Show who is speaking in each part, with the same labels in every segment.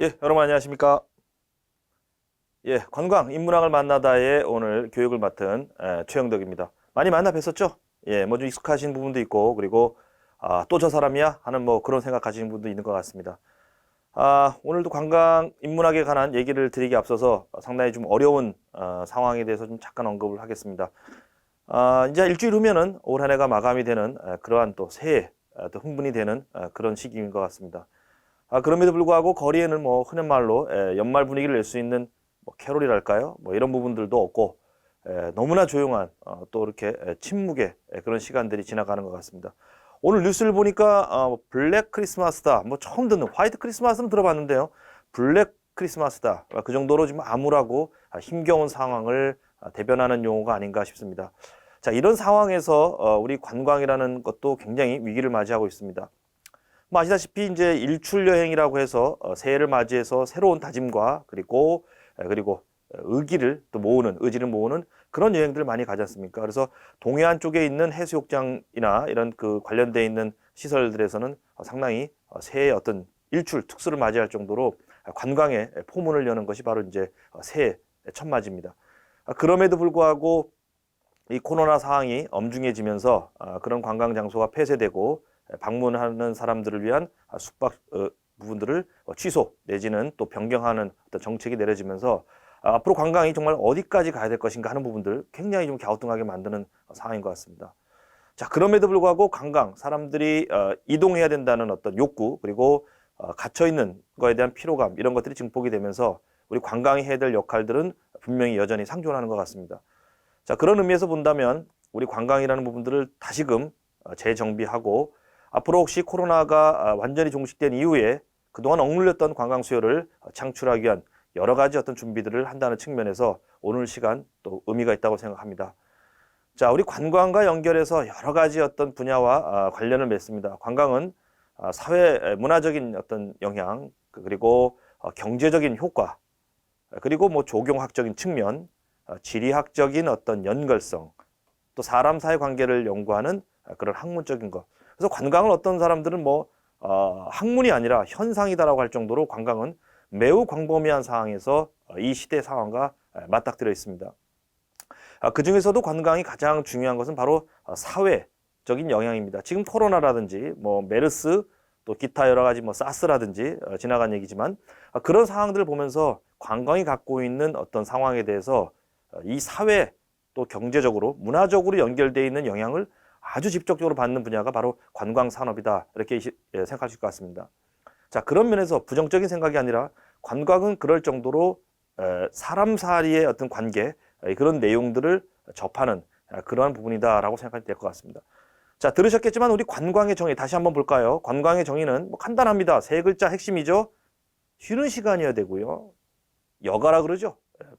Speaker 1: 예, 여러분 안녕하십니까? 예, 관광 인문학을 만나다의 오늘 교육을 맡은 최영덕입니다. 많이 만나 뵀었죠? 예, 뭐 좀 익숙하신 부분도 있고, 그리고 또 저 사람이야 하는 뭐 그런 생각하시는 분도 있는 것 같습니다. 오늘도 관광 인문학에 관한 얘기를 드리기 앞서서 상당히 좀 어려운 상황에 대해서 좀 잠깐 언급을 하겠습니다. 이제 일주일 후면은 올 한 해가 마감이 되는 그러한 또 새해 또 흥분이 되는 그런 시기인 것 같습니다. 그럼에도 불구하고 거리에는 뭐 흔한 말로 연말 분위기를 낼 수 있는 뭐 캐롤이랄까요? 뭐 이런 부분들도 없고 너무나 조용한 또 이렇게 침묵의 그런 시간들이 지나가는 것 같습니다. 오늘 뉴스를 보니까 블랙 크리스마스다. 뭐 처음 듣는 화이트 크리스마스는 들어봤는데요. 블랙 크리스마스다. 그 정도로 좀 암울하고 힘겨운 상황을 대변하는 용어가 아닌가 싶습니다. 자, 이런 상황에서 우리 관광이라는 것도 굉장히 위기를 맞이하고 있습니다. 뭐 아시다시피 이제 일출 여행이라고 해서 새해를 맞이해서 새로운 다짐과 그리고 의기를 또 모으는 의지를 모으는 그런 여행들을 많이 가지 않습니까? 그래서 동해안 쪽에 있는 해수욕장이나 이런 그 관련돼 있는 시설들에서는 상당히 새해 어떤 일출 특수를 맞이할 정도로 관광의 포문을 여는 것이 바로 이제 새해 첫 맞이입니다. 그럼에도 불구하고 이 코로나 상황이 엄중해지면서 그런 관광 장소가 폐쇄되고 방문하는 사람들을 위한 숙박 부분들을 취소 내지는 또 변경하는 어떤 정책이 내려지면서 앞으로 관광이 정말 어디까지 가야 될 것인가 하는 부분들 굉장히 좀 갸우뚱하게 만드는 상황인 것 같습니다. 자, 그럼에도 불구하고 관광 사람들이 이동해야 된다는 어떤 욕구 그리고 갇혀 있는 거에 대한 피로감 이런 것들이 증폭이 되면서 우리 관광이 해야 될 역할들은 분명히 여전히 상존하는 것 같습니다. 자, 그런 의미에서 본다면 우리 관광이라는 부분들을 다시금 재정비하고 앞으로 혹시 코로나가 완전히 종식된 이후에 그동안 억눌렸던 관광 수요를 창출하기 위한 여러 가지 어떤 준비들을 한다는 측면에서 오늘 시간 또 의미가 있다고 생각합니다. 자, 우리 관광과 연결해서 여러 가지 어떤 분야와 관련을 맺습니다. 관광은 사회 문화적인 어떤 영향 그리고 경제적인 효과 그리고 뭐 조경학적인 측면 지리학적인 어떤 연결성 또 사람 사이 관계를 연구하는 그런 학문적인 것. 그래서 관광을 어떤 사람들은 뭐 학문이 아니라 현상이다라고 할 정도로 관광은 매우 광범위한 상황에서 이 시대 상황과 맞닥뜨려 있습니다. 그 중에서도 관광이 가장 중요한 것은 바로 사회적인 영향입니다. 지금 코로나라든지 뭐 메르스 또 기타 여러 가지 뭐 사스라든지 지나간 얘기지만 그런 상황들을 보면서 관광이 갖고 있는 어떤 상황에 대해서 이 사회 또 경제적으로 문화적으로 연결되어 있는 영향을 아주 직접적으로 받는 분야가 바로 관광 산업이다 이렇게 생각하실 것 같습니다. 자, 그런 면에서 부정적인 생각이 아니라 관광은 그럴 정도로 사람 사이의 어떤 관계 그런 내용들을 접하는 그러한 부분이다라고 생각하면 될 것 같습니다. 자, 들으셨겠지만 우리 관광의 정의 다시 한번 볼까요? 관광의 정의는 뭐 간단합니다. 세 글자 핵심이죠. 쉬는 시간이어야 되고요. 여가라 그러죠.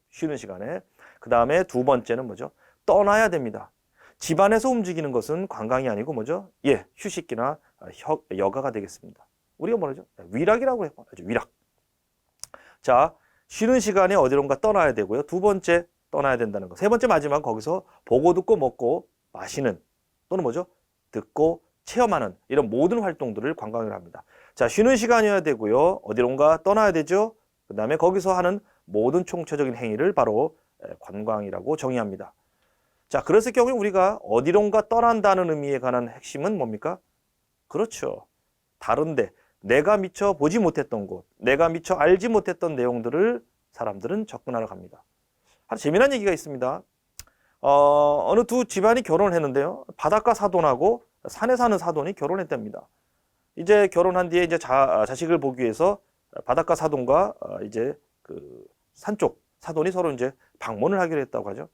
Speaker 1: 쉬는 시간에. 그 다음에 두 번째는 뭐죠? 떠나야 됩니다. 집안에서 움직이는 것은 관광이 아니고 뭐죠? 예, 휴식기나 여가가 되겠습니다. 우리가 뭐라죠? 위락이라고 해요. 위락. 자, 쉬는 시간에 어디론가 떠나야 되고요. 두 번째 떠나야 된다는 거. 세 번째 마지막 거기서 보고 듣고 먹고 마시는 또는 뭐죠? 듣고 체험하는 이런 모든 활동들을 관광이라고 합니다. 자, 쉬는 시간이어야 되고요. 어디론가 떠나야 되죠. 그 다음에 거기서 하는 모든 총체적인 행위를 바로 관광이라고 정의합니다. 자, 그랬을 경우에 우리가 어디론가 떠난다는 의미에 관한 핵심은 뭡니까? 그렇죠. 다른데 내가 미처 보지 못했던 곳, 내가 미처 알지 못했던 내용들을 사람들은 접근하러 갑니다. 아주 재미난 얘기가 있습니다. 어느 두 집안이 결혼을 했는데요. 바닷가 사돈하고 산에 사는 사돈이 결혼했답니다. 이제 결혼한 뒤에 이제 자식을 보기 위해서 바닷가 사돈과 이제 그 산쪽 사돈이 서로 이제 방문을 하기로 했다고 하죠.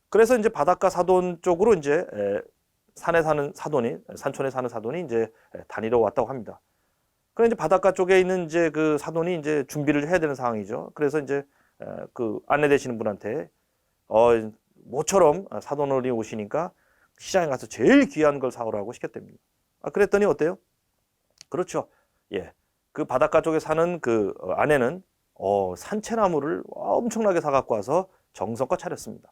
Speaker 1: 그래서 이제 바닷가 사돈 쪽으로 이제 산에 사는 사돈이 산촌에 사는 사돈이 이제 다니러 왔다고 합니다. 그래 이제 바닷가 쪽에 있는 이제 그 사돈이 이제 준비를 해야 되는 상황이죠. 그래서 이제 그 안내되시는 분한테 모처럼 사돈어른이 오시니까 시장에 가서 제일 귀한 걸 사오라고 시켰답니다. 그랬더니 어때요? 그렇죠. 예. 그 바닷가 쪽에 사는 그 아내는 산채나무를 엄청나게 사갖고 와서 정성껏 차렸습니다.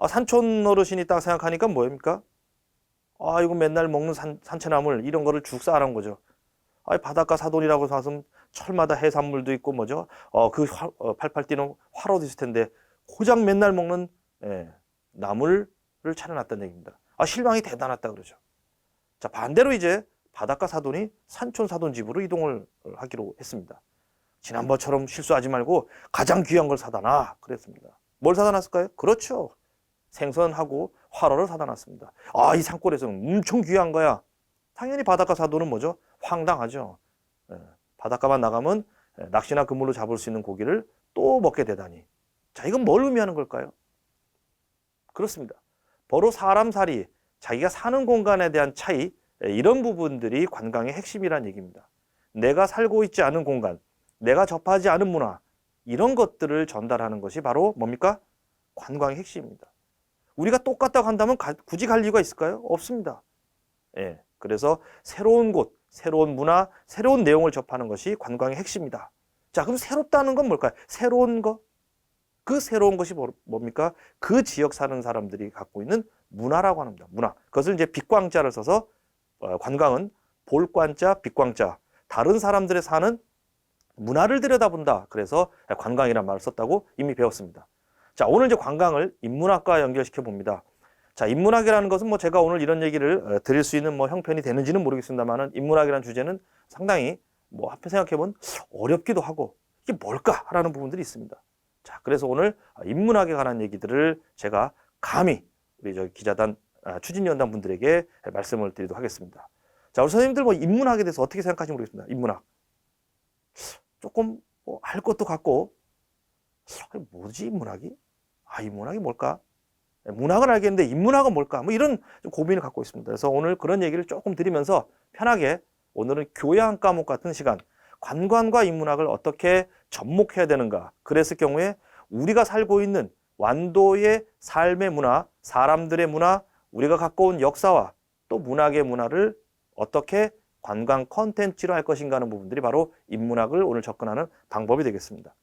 Speaker 1: 산촌 어르신이 딱 생각하니까 뭐입니까? 이거 맨날 먹는 산채나물 이런 거를 죽 쌓아놓은 거죠. 바닷가 사돈이라고 해서 철마다 해산물도 있고 뭐죠? 팔팔 뛰는 화로도 있을 텐데 고작 맨날 먹는 나물을 차려놨다는 얘기입니다. 실망이 대단하다 그러죠. 자, 반대로 이제 바닷가 사돈이 산촌 사돈 집으로 이동을 하기로 했습니다. 지난번처럼 실수하지 말고 가장 귀한 걸 사다 놔 그랬습니다. 뭘 사다 놨을까요? 그렇죠. 생선하고 화로를 사다 놨습니다. 이 산골에서는 엄청 귀한 거야. 당연히 바닷가 사돈은 뭐죠? 황당하죠. 바닷가만 나가면 낚시나 그물로 잡을 수 있는 고기를 또 먹게 되다니. 자, 이건 뭘 의미하는 걸까요? 그렇습니다. 바로 사람살이, 자기가 사는 공간에 대한 차이, 이런 부분들이 관광의 핵심이란 얘기입니다. 내가 살고 있지 않은 공간, 내가 접하지 않은 문화, 이런 것들을 전달하는 것이 바로 뭡니까? 관광의 핵심입니다. 우리가 똑같다고 한다면 굳이 갈 이유가 있을까요? 없습니다. 그래서 새로운 곳, 새로운 문화, 새로운 내용을 접하는 것이 관광의 핵심이다. 자, 그럼 새롭다는 건 뭘까요? 새로운 거? 그 새로운 것이 뭡니까? 그 지역 사는 사람들이 갖고 있는 문화라고 합니다. 문화. 그것을 이제 빛광자를 써서 관광은 볼관자, 빛광자. 다른 사람들의 사는 문화를 들여다본다. 그래서 관광이란 말을 썼다고 이미 배웠습니다. 자, 오늘 이제 관광을 인문학과 연결시켜 봅니다. 자, 인문학이라는 것은 제가 오늘 이런 얘기를 드릴 수 있는 형편이 되는지는 모르겠습니다만은 인문학이라는 주제는 상당히 한편 생각해보면 어렵기도 하고 이게 뭘까라는 부분들이 있습니다. 자, 그래서 오늘 인문학에 관한 얘기들을 제가 감히 우리 기자단 추진위원단 분들에게 말씀을 드리도록 하겠습니다. 자, 우리 선생님들 인문학에 대해서 어떻게 생각하시는지 모르겠습니다. 인문학. 조금 알 것도 같고 뭐지 인문학이? 인문학이 뭘까? 문학은 알겠는데 인문학은 뭘까? 이런 좀 고민을 갖고 있습니다. 그래서 오늘 그런 얘기를 조금 드리면서 편하게 오늘은 교양 과목 같은 시간, 관광과 인문학을 어떻게 접목해야 되는가? 그랬을 경우에 우리가 살고 있는 완도의 삶의 문화, 사람들의 문화, 우리가 갖고 온 역사와 또 문학의 문화를 어떻게 관광 컨텐츠로 할 것인가 하는 부분들이 바로 인문학을 오늘 접근하는 방법이 되겠습니다.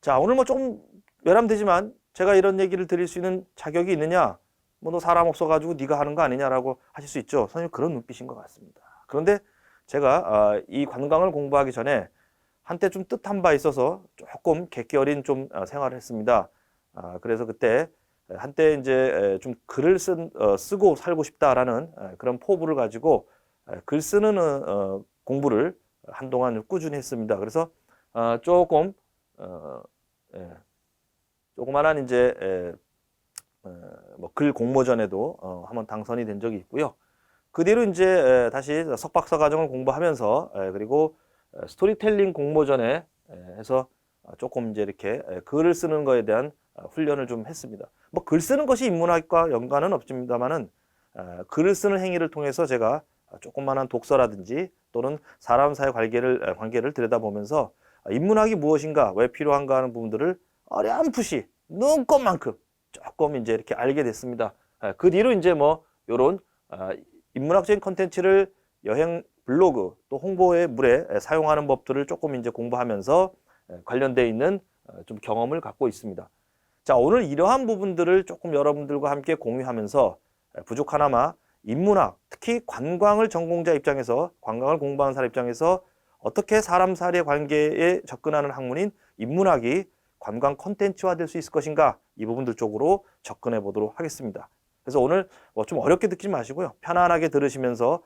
Speaker 1: 자, 오늘 조금 외람되지만 제가 이런 얘기를 드릴 수 있는 자격이 있느냐? 너 사람 없어가지고 네가 하는 거 아니냐라고 하실 수 있죠. 선생님 그런 눈빛인 것 같습니다. 그런데 제가 이 관광을 공부하기 전에 한때 좀 뜻한 바 있어서 조금 객기 어린 좀 생활을 했습니다. 그래서 그때 한때 이제 좀 글을 쓰고 살고 싶다라는 그런 포부를 가지고 글 쓰는 공부를 한동안 꾸준히 했습니다. 그래서 조금 조그만한 이제 글 공모전에도 한번 당선이 된 적이 있고요. 그 뒤로 이제 다시 석박사 과정을 공부하면서 그리고 스토리텔링 공모전에 해서 조금 이제 이렇게 글을 쓰는 거에 대한 훈련을 좀 했습니다. 글 쓰는 것이 인문학과 연관은 없습니다만은 글을 쓰는 행위를 통해서 제가 조그만한 독서라든지 또는 사람 사이 관계를 들여다보면서 인문학이 무엇인가, 왜 필요한가 하는 부분들을 어렴풋이 눈꼽만큼 조금 이제 이렇게 알게 됐습니다. 그 뒤로 이제 요런 인문학적인 컨텐츠를 여행 블로그 또 홍보의 물에 사용하는 법들을 조금 이제 공부하면서 관련되어 있는 좀 경험을 갖고 있습니다. 자, 오늘 이러한 부분들을 조금 여러분들과 함께 공유하면서 부족하나마 인문학, 특히 관광을 전공자 입장에서 관광을 공부하는 사람 입장에서 어떻게 사람 사이의 관계에 접근하는 학문인 인문학이 관광 콘텐츠화 될 수 있을 것인가, 이 부분들 쪽으로 접근해 보도록 하겠습니다. 그래서 오늘 좀 어렵게 듣지 마시고요. 편안하게 들으시면서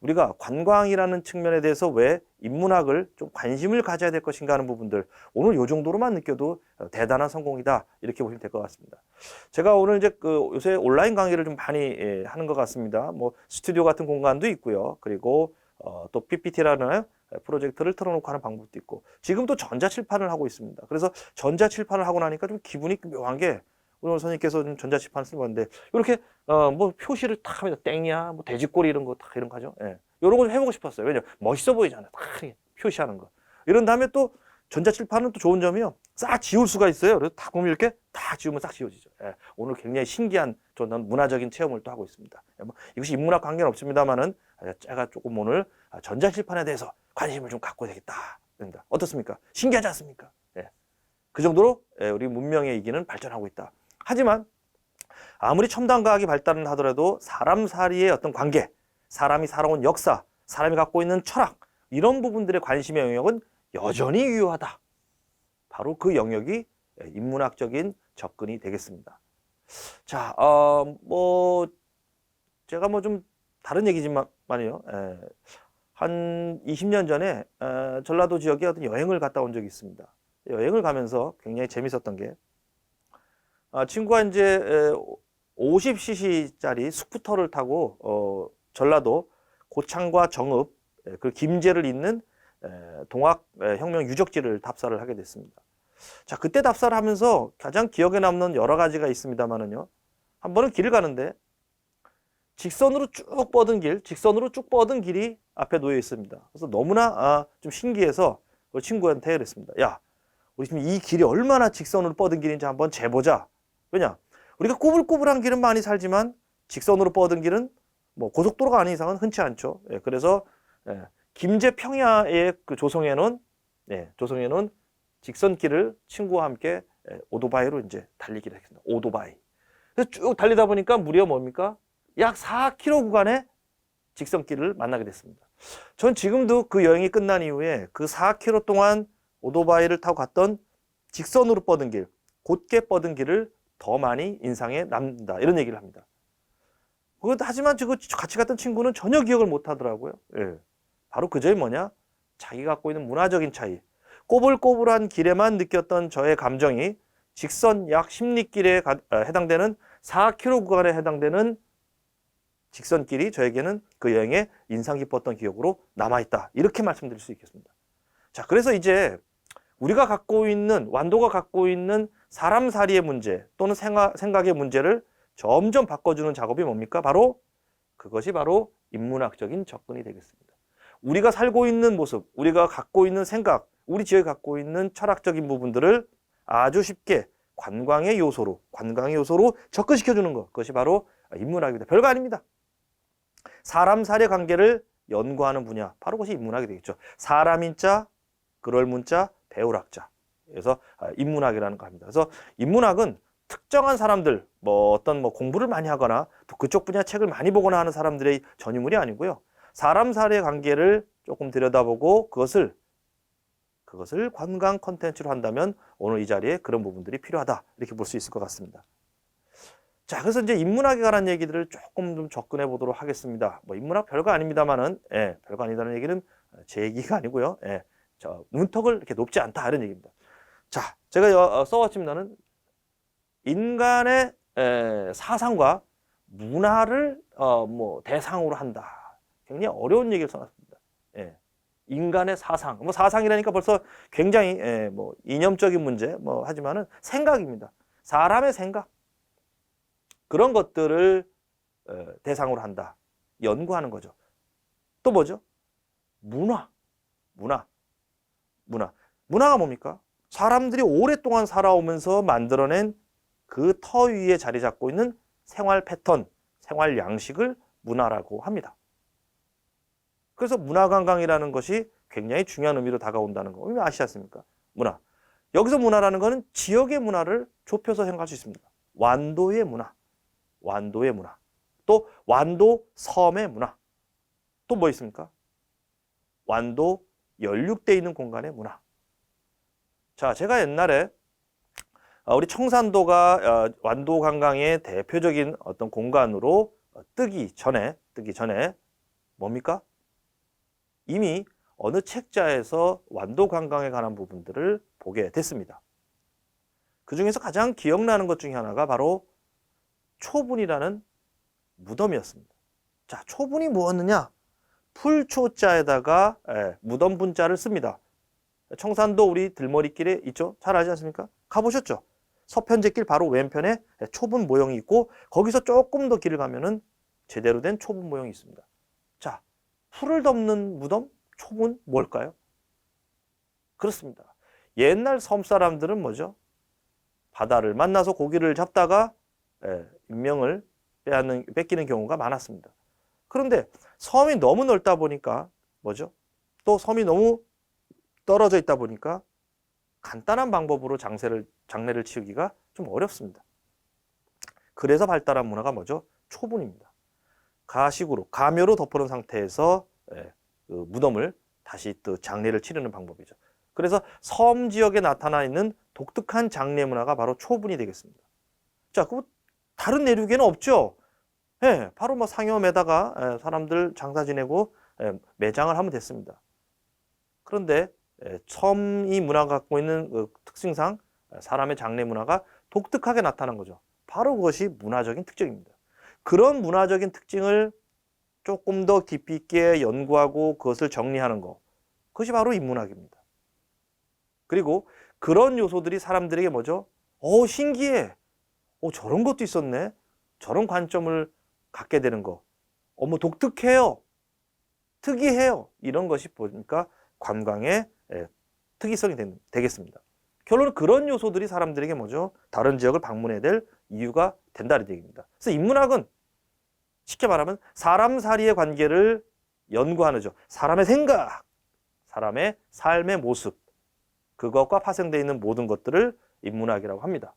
Speaker 1: 우리가 관광이라는 측면에 대해서 왜 인문학을 좀 관심을 가져야 될 것인가 하는 부분들, 오늘 요 정도로만 느껴도 대단한 성공이다, 이렇게 보시면 될 것 같습니다. 제가 오늘 이제 요새 온라인 강의를 좀 많이 하는 것 같습니다. 스튜디오 같은 공간도 있고요. 그리고 또 PPT라는 프로젝트를 틀어놓고 하는 방법도 있고, 지금 또 전자칠판을 하고 있습니다. 그래서 전자칠판을 하고 나니까 좀 기분이 묘한 게, 오늘 선생님께서 좀 전자칠판을 쓰고 왔는데, 이렇게, 표시를 탁 하면서 땡이야, 돼지꼬리 이런 거 탁 이런 거 하죠. 예. 이런 거 좀 해보고 싶었어요. 왜냐면 멋있어 보이잖아요. 탁 표시하는 거. 이런 다음에 또 전자칠판은 또 좋은 점이요. 싹 지울 수가 있어요. 그래서 딱 보면 이렇게 다 지우면 싹 지워지죠. 예. 오늘 굉장히 신기한 저는 문화적인 체험을 또 하고 있습니다. 이것이 인문학 관계는 없습니다만은 제가 조금 오늘 전자칠판에 대해서 관심을 좀 갖고 되겠다. 어떻습니까? 신기하지 않습니까? 예. 그 정도로 우리 문명의 이기는 발전하고 있다. 하지만 아무리 첨단 과학이 발달을 하더라도 사람 사이의 어떤 관계, 사람이 살아온 역사, 사람이 갖고 있는 철학, 이런 부분들의 관심의 영역은 여전히 유효하다. 바로 그 영역이 인문학적인 접근이 되겠습니다. 자, 제가 좀 다른 얘기지만요. 한 20년 전에 전라도 지역에 어떤 여행을 갔다 온 적이 있습니다. 여행을 가면서 굉장히 재밌었던 게 친구가 이제 50cc짜리 스쿠터를 타고 전라도 고창과 정읍 그 김제를 잇는 동학혁명 유적지를 답사를 하게 됐습니다. 자, 그때 답사를 하면서 가장 기억에 남는 여러 가지가 있습니다만은요. 한 번은 길을 가는데 직선으로 쭉 뻗은 길이 앞에 놓여 있습니다. 그래서 너무나 좀 신기해서 그 친구한테 그랬습니다. 야, 우리 지금 이 길이 얼마나 직선으로 뻗은 길인지 한번 재보자. 왜냐? 우리가 꾸불꾸불한 길은 많이 살지만 직선으로 뻗은 길은 뭐 고속도로가 아닌 이상은 흔치 않죠. 그래서 김제 평야에 그 조성해 놓은 직선길을 친구와 함께 오토바이로 이제 달리기를 했습니다. 오토바이. 그래서 쭉 달리다 보니까 무려 뭡니까? 약 4km 구간의 직선길을 만나게 됐습니다. 전 지금도 그 여행이 끝난 이후에 그 4km 동안 오토바이를 타고 갔던 직선으로 뻗은 길, 곧게 뻗은 길을 더 많이 인상에 남는다. 이런 얘기를 합니다. 하지만 같이 갔던 친구는 전혀 기억을 못 하더라고요. 바로 그 점이 뭐냐? 자기가 갖고 있는 문화적인 차이. 꼬불꼬불한 길에만 느꼈던 저의 감정이 직선 약 10리길에 해당되는 4km 구간에 해당되는 직선길이 저에게는 그 여행에 인상 깊었던 기억으로 남아있다. 이렇게 말씀드릴 수 있겠습니다. 자, 그래서 이제 완도가 갖고 있는 사람살이의 문제 또는 생각의 문제를 점점 바꿔주는 작업이 뭡니까? 그것이 바로 인문학적인 접근이 되겠습니다. 우리가 살고 있는 모습, 우리가 갖고 있는 생각, 우리 지역이 갖고 있는 철학적인 부분들을 아주 쉽게 관광의 요소로 접근시켜주는 것. 그것이 바로 인문학입니다. 별거 아닙니다. 사람 사례 관계를 연구하는 분야, 바로 그것이 인문학이 되겠죠. 사람인자, 그럴문자, 배울학자. 그래서 인문학이라는 거 합니다. 그래서 인문학은 특정한 사람들, 어떤 공부를 많이 하거나 또 그쪽 분야 책을 많이 보거나 하는 사람들의 전유물이 아니고요. 사람 사례 관계를 조금 들여다보고 그것을 관광 콘텐츠로 한다면 오늘 이 자리에 그런 부분들이 필요하다. 이렇게 볼 수 있을 것 같습니다. 자, 그래서 이제 인문학에 관한 얘기들을 조금 좀 접근해 보도록 하겠습니다. 인문학 별거 아닙니다만은, 별거 아니다는 얘기는 제 얘기가 아니고요. 문턱을 이렇게 높지 않다. 이런 얘기입니다. 자, 제가 써왔습니다는 인간의 사상과 문화를 대상으로 한다. 굉장히 어려운 얘기를 써놨습니다. 인간의 사상. 사상이라니까 벌써 굉장히 이념적인 문제 하지만은 생각입니다. 사람의 생각. 그런 것들을 대상으로 한다. 연구하는 거죠. 또 뭐죠? 문화가 뭡니까? 사람들이 오랫동안 살아오면서 만들어낸 그 터 위에 자리 잡고 있는 생활 패턴, 생활 양식을 문화라고 합니다. 그래서 문화관광이라는 것이 굉장히 중요한 의미로 다가온다는 거 아시지 않습니까? 문화. 여기서 문화라는 것은 지역의 문화를 좁혀서 생각할 수 있습니다. 완도의 문화. 또 완도 섬의 문화. 또 뭐 있습니까? 완도 연륙되어 있는 공간의 문화. 자, 제가 옛날에 우리 청산도가 완도 관광의 대표적인 어떤 공간으로 뜨기 전에 뭡니까? 이미 어느 책자에서 완도 관광에 관한 부분들을 보게 됐습니다. 그 중에서 가장 기억나는 것 중에 하나가 바로 초분이라는 무덤이었습니다. 자, 초분이 무엇이냐? 풀초자에다가 무덤 분자를 씁니다. 청산도 우리 들머리길에 있죠? 잘 알지 않습니까? 가보셨죠? 서편제길 바로 왼편에 초분 모형이 있고 거기서 조금 더 길을 가면은 제대로 된 초분 모형이 있습니다. 자, 풀을 덮는 무덤? 초분 뭘까요? 그렇습니다. 옛날 섬 사람들은 뭐죠? 바다를 만나서 고기를 잡다가 인명을 뺏기는 경우가 많았습니다. 그런데 섬이 너무 넓다 보니까 뭐죠? 또 섬이 너무 떨어져 있다 보니까 간단한 방법으로 장례를 치우기가 좀 어렵습니다. 그래서 발달한 문화가 뭐죠? 초분입니다. 가식으로, 가묘로 덮어놓은 상태에서 그 무덤을 다시 또 장례를 치르는 방법이죠. 그래서 섬 지역에 나타나 있는 독특한 장례 문화가 바로 초분이 되겠습니다. 자, 그 다른 내륙에는 없죠. 예, 바로 뭐 상여매다가 사람들 장사 지내고 매장을 하면 됐습니다. 그런데 섬이 문화가 갖고 있는 그 특징상 사람의 장례 문화가 독특하게 나타난 거죠. 바로 그것이 문화적인 특징입니다. 그런 문화적인 특징을 조금 더 깊이 있게 연구하고 그것을 정리하는 것, 그것이 바로 인문학입니다. 그리고 그런 요소들이 사람들에게 뭐죠? 신기해. 저런 것도 있었네. 저런 관점을 갖게 되는 거. 뭐 독특해요. 특이해요. 이런 것이 보니까 관광의 특이성이 되겠습니다. 결론은 그런 요소들이 사람들에게 뭐죠? 다른 지역을 방문해야 될 이유가 된다는 얘기입니다. 그래서 인문학은 쉽게 말하면 사람살이의 관계를 연구하는 죠. 사람의 생각, 사람의 삶의 모습, 그것과 파생되어 있는 모든 것들을 인문학이라고 합니다.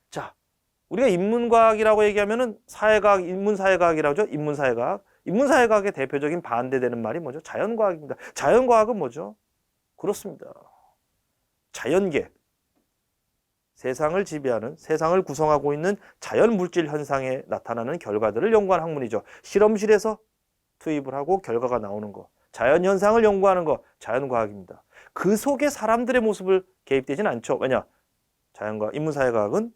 Speaker 1: 자, 우리가 인문과학이라고 얘기하면은 사회과학, 인문사회과학이라고 하죠. 인문사회과학. 인문사회과학의 대표적인 반대되는 말이 뭐죠? 자연과학입니다. 자연과학은 뭐죠? 그렇습니다. 자연계. 세상을 지배하는, 세상을 구성하고 있는 자연 물질 현상에 나타나는 결과들을 연구하는 학문이죠. 실험실에서 투입을 하고 결과가 나오는 거. 자연 현상을 연구하는 거. 자연과학입니다. 그 속에 사람들의 모습을 개입되지는 않죠. 왜냐? 자연과학, 인문사회과학은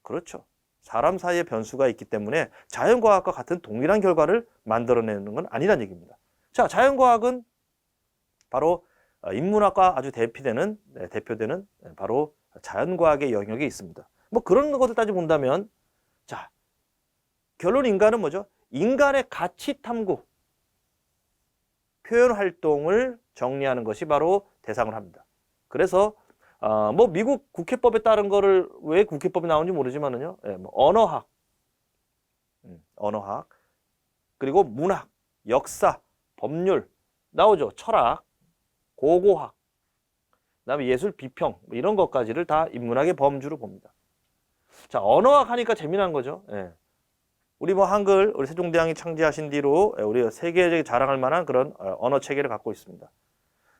Speaker 1: 그렇죠. 사람 사이에 변수가 있기 때문에 자연과학과 같은 동일한 결과를 만들어내는 건 아니란 얘기입니다. 자, 자연과학은 바로 인문학과 아주 대표되는 바로 자연과학의 영역이 있습니다. 뭐 그런 것을 따지고 본다면, 자, 결론 인간은 뭐죠? 인간의 가치 탐구, 표현 활동을 정리하는 것이 바로 대상을 합니다. 그래서 뭐 미국 국회법에 따른 거를 왜 국회법이 나오는지 모르지만은요, 뭐 언어학, 그리고 문학, 역사, 법률 나오죠. 철학, 고고학, 그다음에 예술, 비평 뭐 이런 것까지를 다 인문학의 범주로 봅니다. 자, 언어학 하니까 재미난 거죠. 우리 뭐 한글, 우리 세종대왕이 창제하신 뒤로 우리가 세계적으로 자랑할 만한 그런 언어 체계를 갖고 있습니다.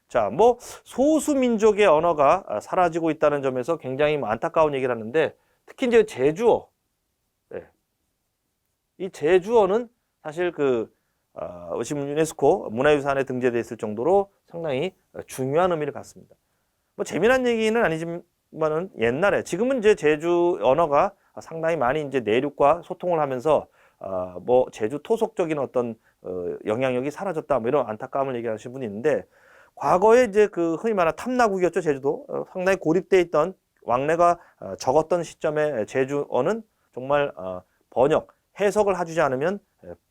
Speaker 1: 자, 뭐 소수민족의 언어가 사라지고 있다는 점에서 굉장히 안타까운 얘기를 하는데, 특히 이제 제주어, 이 제주어는 사실 지금 유네스코 문화유산에 등재되어 있을 정도로 상당히 중요한 의미를 갖습니다. 뭐 재미난 얘기는 아니지만은 옛날에, 지금은 이제 제주 언어가 상당히 많이 이제 내륙과 소통을 하면서 뭐 제주 토속적인 어떤 영향력이 사라졌다, 뭐 이런 안타까움을 얘기하시는 분이 있는데, 과거에 이제 흔히 말하는 탐나국이었죠. 제주도 상당히 고립되어 있던, 왕래가 적었던 시점에 제주어는 정말 번역, 해석을 해주지 않으면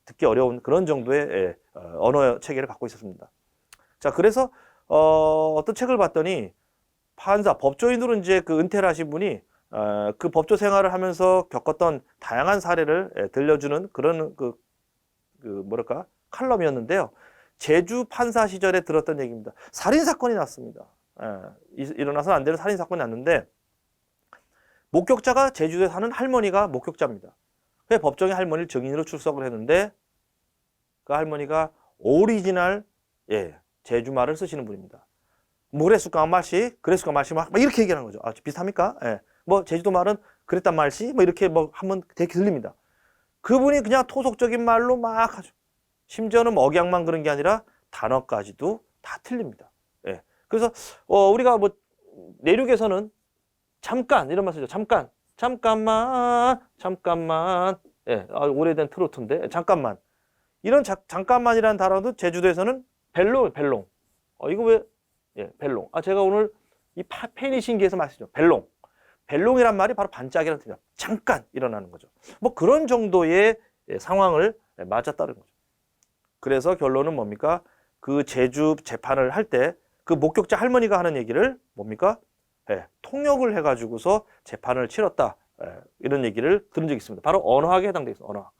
Speaker 1: 듣기 어려운 그런 정도의 언어 체계를 갖고 있었습니다. 자, 그래서 어떤 책을 봤더니 판사, 법조인으로 이제 은퇴를 하신 분이 그 법조 생활을 하면서 겪었던 다양한 사례를 들려주는 그런 뭐랄까 칼럼이었는데요. 제주 판사 시절에 들었던 얘기입니다. 살인 사건이 났습니다. 일어나서는 안 되는 살인 사건이 났는데, 목격자가 제주도에 사는 할머니가 목격자입니다. 그래서 법정에 할머니를 증인으로 출석을 했는데, 그 할머니가 오리지널 제주말을 쓰시는 분입니다. 뭐 그랬을까 말씨, 그랬을까 말씨, 막 이렇게 얘기하는 거죠. 비슷합니까? 뭐 제주도 말은 그랬단 말씨, 뭐 이렇게 뭐 한번 되게 들립니다. 그분이 그냥 토속적인 말로 막 하죠. 심지어는 억양만 그런 게 아니라 단어까지도 다 틀립니다. 그래서 우리가 뭐 내륙에서는 잠깐 이런 말 쓰죠. 잠깐만. 오래된 트로트인데 잠깐만. 이런 잠깐만이라는 단어도 제주도에서는 벨롱. 이거 왜? 벨롱. 제가 오늘 이 펜이 신기해서 말씀드리죠. 벨롱. 벨롱이란 말이 바로 반짝이라는 뜻입니다. 잠깐 일어나는 거죠. 뭐 그런 정도의 상황을 맞았다는 거죠. 그래서 결론은 뭡니까? 그 제주 재판을 할 때 그 목격자 할머니가 하는 얘기를 뭡니까? 통역을 해가지고서 재판을 치렀다. 이런 얘기를 들은 적이 있습니다. 바로 언어학에 해당되어 있습니다. 언어학.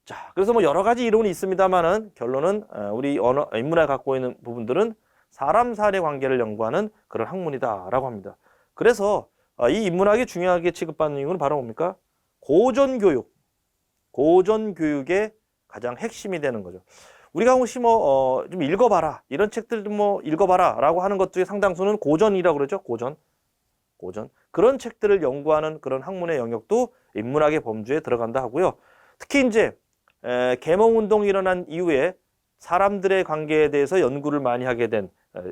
Speaker 1: 자, 그래서 뭐 여러 가지 이론이 있습니다만은 결론은 우리 인문학이 갖고 있는 부분들은 사람 사례 관계를 연구하는 그런 학문이다라고 합니다. 그래서 이 인문학이 중요하게 취급받는 이유는 바로 뭡니까? 고전교육의 가장 핵심이 되는 거죠. 우리가 혹시 뭐, 좀 읽어봐라. 이런 책들도 뭐 읽어봐라. 라고 하는 것 중에 상당수는 고전이라고 그러죠. 고전. 그런 책들을 연구하는 그런 학문의 영역도 인문학의 범주에 들어간다 하고요. 특히 이제, 계몽운동이 일어난 이후에 사람들의 관계에 대해서 연구를 많이 하게 된,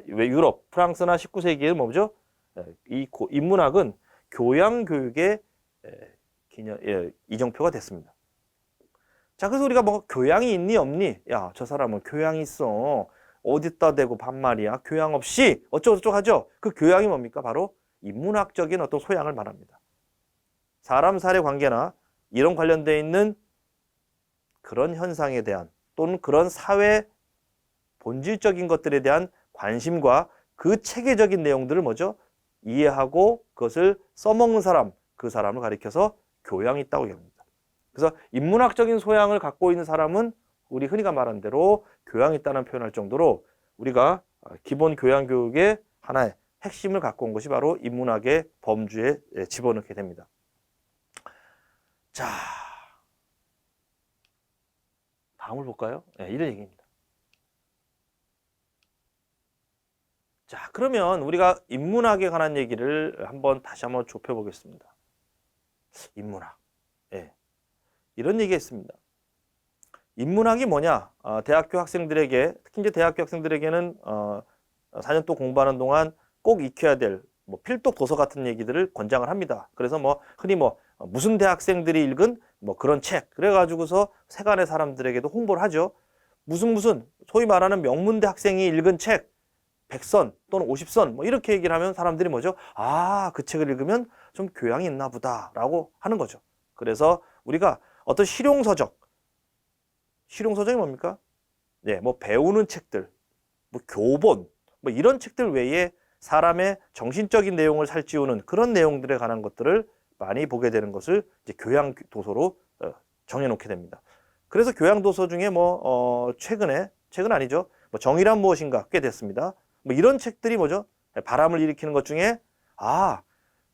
Speaker 1: 왜 유럽, 프랑스나 19세기에 뭐죠? 인문학은 교양교육의 이정표가 됐습니다. 자, 그래서 우리가 뭐 교양이 있니 없니? 야, 저 사람은 교양이 있어. 어디다 대고 반말이야. 교양 없이 어쩌고저쩌고 하죠. 그 교양이 뭡니까? 바로 인문학적인 어떤 소양을 말합니다. 사람 사례 관계나 이런 관련되어 있는 그런 현상에 대한 또는 그런 사회 본질적인 것들에 대한 관심과 그 체계적인 내용들을 뭐죠? 이해하고 그것을 써먹는 사람, 그 사람을 가리켜서 교양이 있다고 얘기합니다. 그래서 인문학적인 소양을 갖고 있는 사람은 우리 흔히가 말한 대로 교양이 있다는 표현할 정도로 우리가 기본 교양 교육의 하나의 핵심을 갖고 온 것이 바로 인문학의 범주에 집어넣게 됩니다. 자, 다음을 볼까요? 네, 이런 얘기입니다. 자, 그러면 우리가 인문학에 관한 얘기를 다시 한번 좁혀보겠습니다. 인문학. 예. 이런 얘기 했습니다. 인문학이 뭐냐? 대학교 학생들에게, 특히 이제 대학교 학생들에게는 4년 또 공부하는 동안 꼭 익혀야 될 뭐 필독 도서 같은 얘기들을 권장을 합니다. 그래서 뭐 흔히 뭐 무슨 대학생들이 읽은 뭐 그런 책, 그래가지고서 세간의 사람들에게도 홍보를 하죠. 무슨 소위 말하는 명문대 학생이 읽은 책 100선 또는 50선 뭐 이렇게 얘기를 하면 사람들이 뭐죠? 아, 그 책을 읽으면 좀 교양이 있나 보다라고 하는 거죠. 그래서 우리가 어떤 실용서적이 뭡니까? 네, 뭐 배우는 책들, 뭐 교본, 뭐 이런 책들 외에 사람의 정신적인 내용을 살찌우는 그런 내용들에 관한 것들을 많이 보게 되는 것을 이제 교양 도서로 정해놓게 됩니다. 그래서 교양 도서 중에 뭐 최근 아니죠? 뭐 정의란 무엇인가 꽤 됐습니다. 뭐 이런 책들이 뭐죠? 바람을 일으키는 것 중에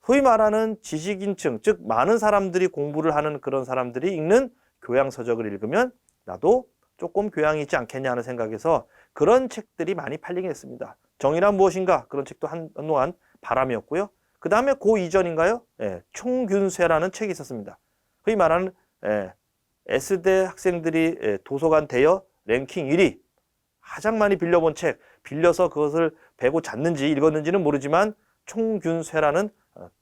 Speaker 1: 소위 말하는 지식인층, 즉 많은 사람들이 공부를 하는 그런 사람들이 읽는 교양 서적을 읽으면 나도 조금 교양이 있지 않겠냐 하는 생각에서 그런 책들이 많이 팔리긴 했습니다. 정의란 무엇인가 그런 책도 한동안 바람이었고요. 그 다음에 그 이전인가요? 총균쇠라는 책이 있었습니다. 흔히 말하는 S대 학생들이 도서관 대여 랭킹 1위, 가장 많이 빌려본 책, 빌려서 그것을 배고 잤는지 읽었는지는 모르지만 총균쇠라는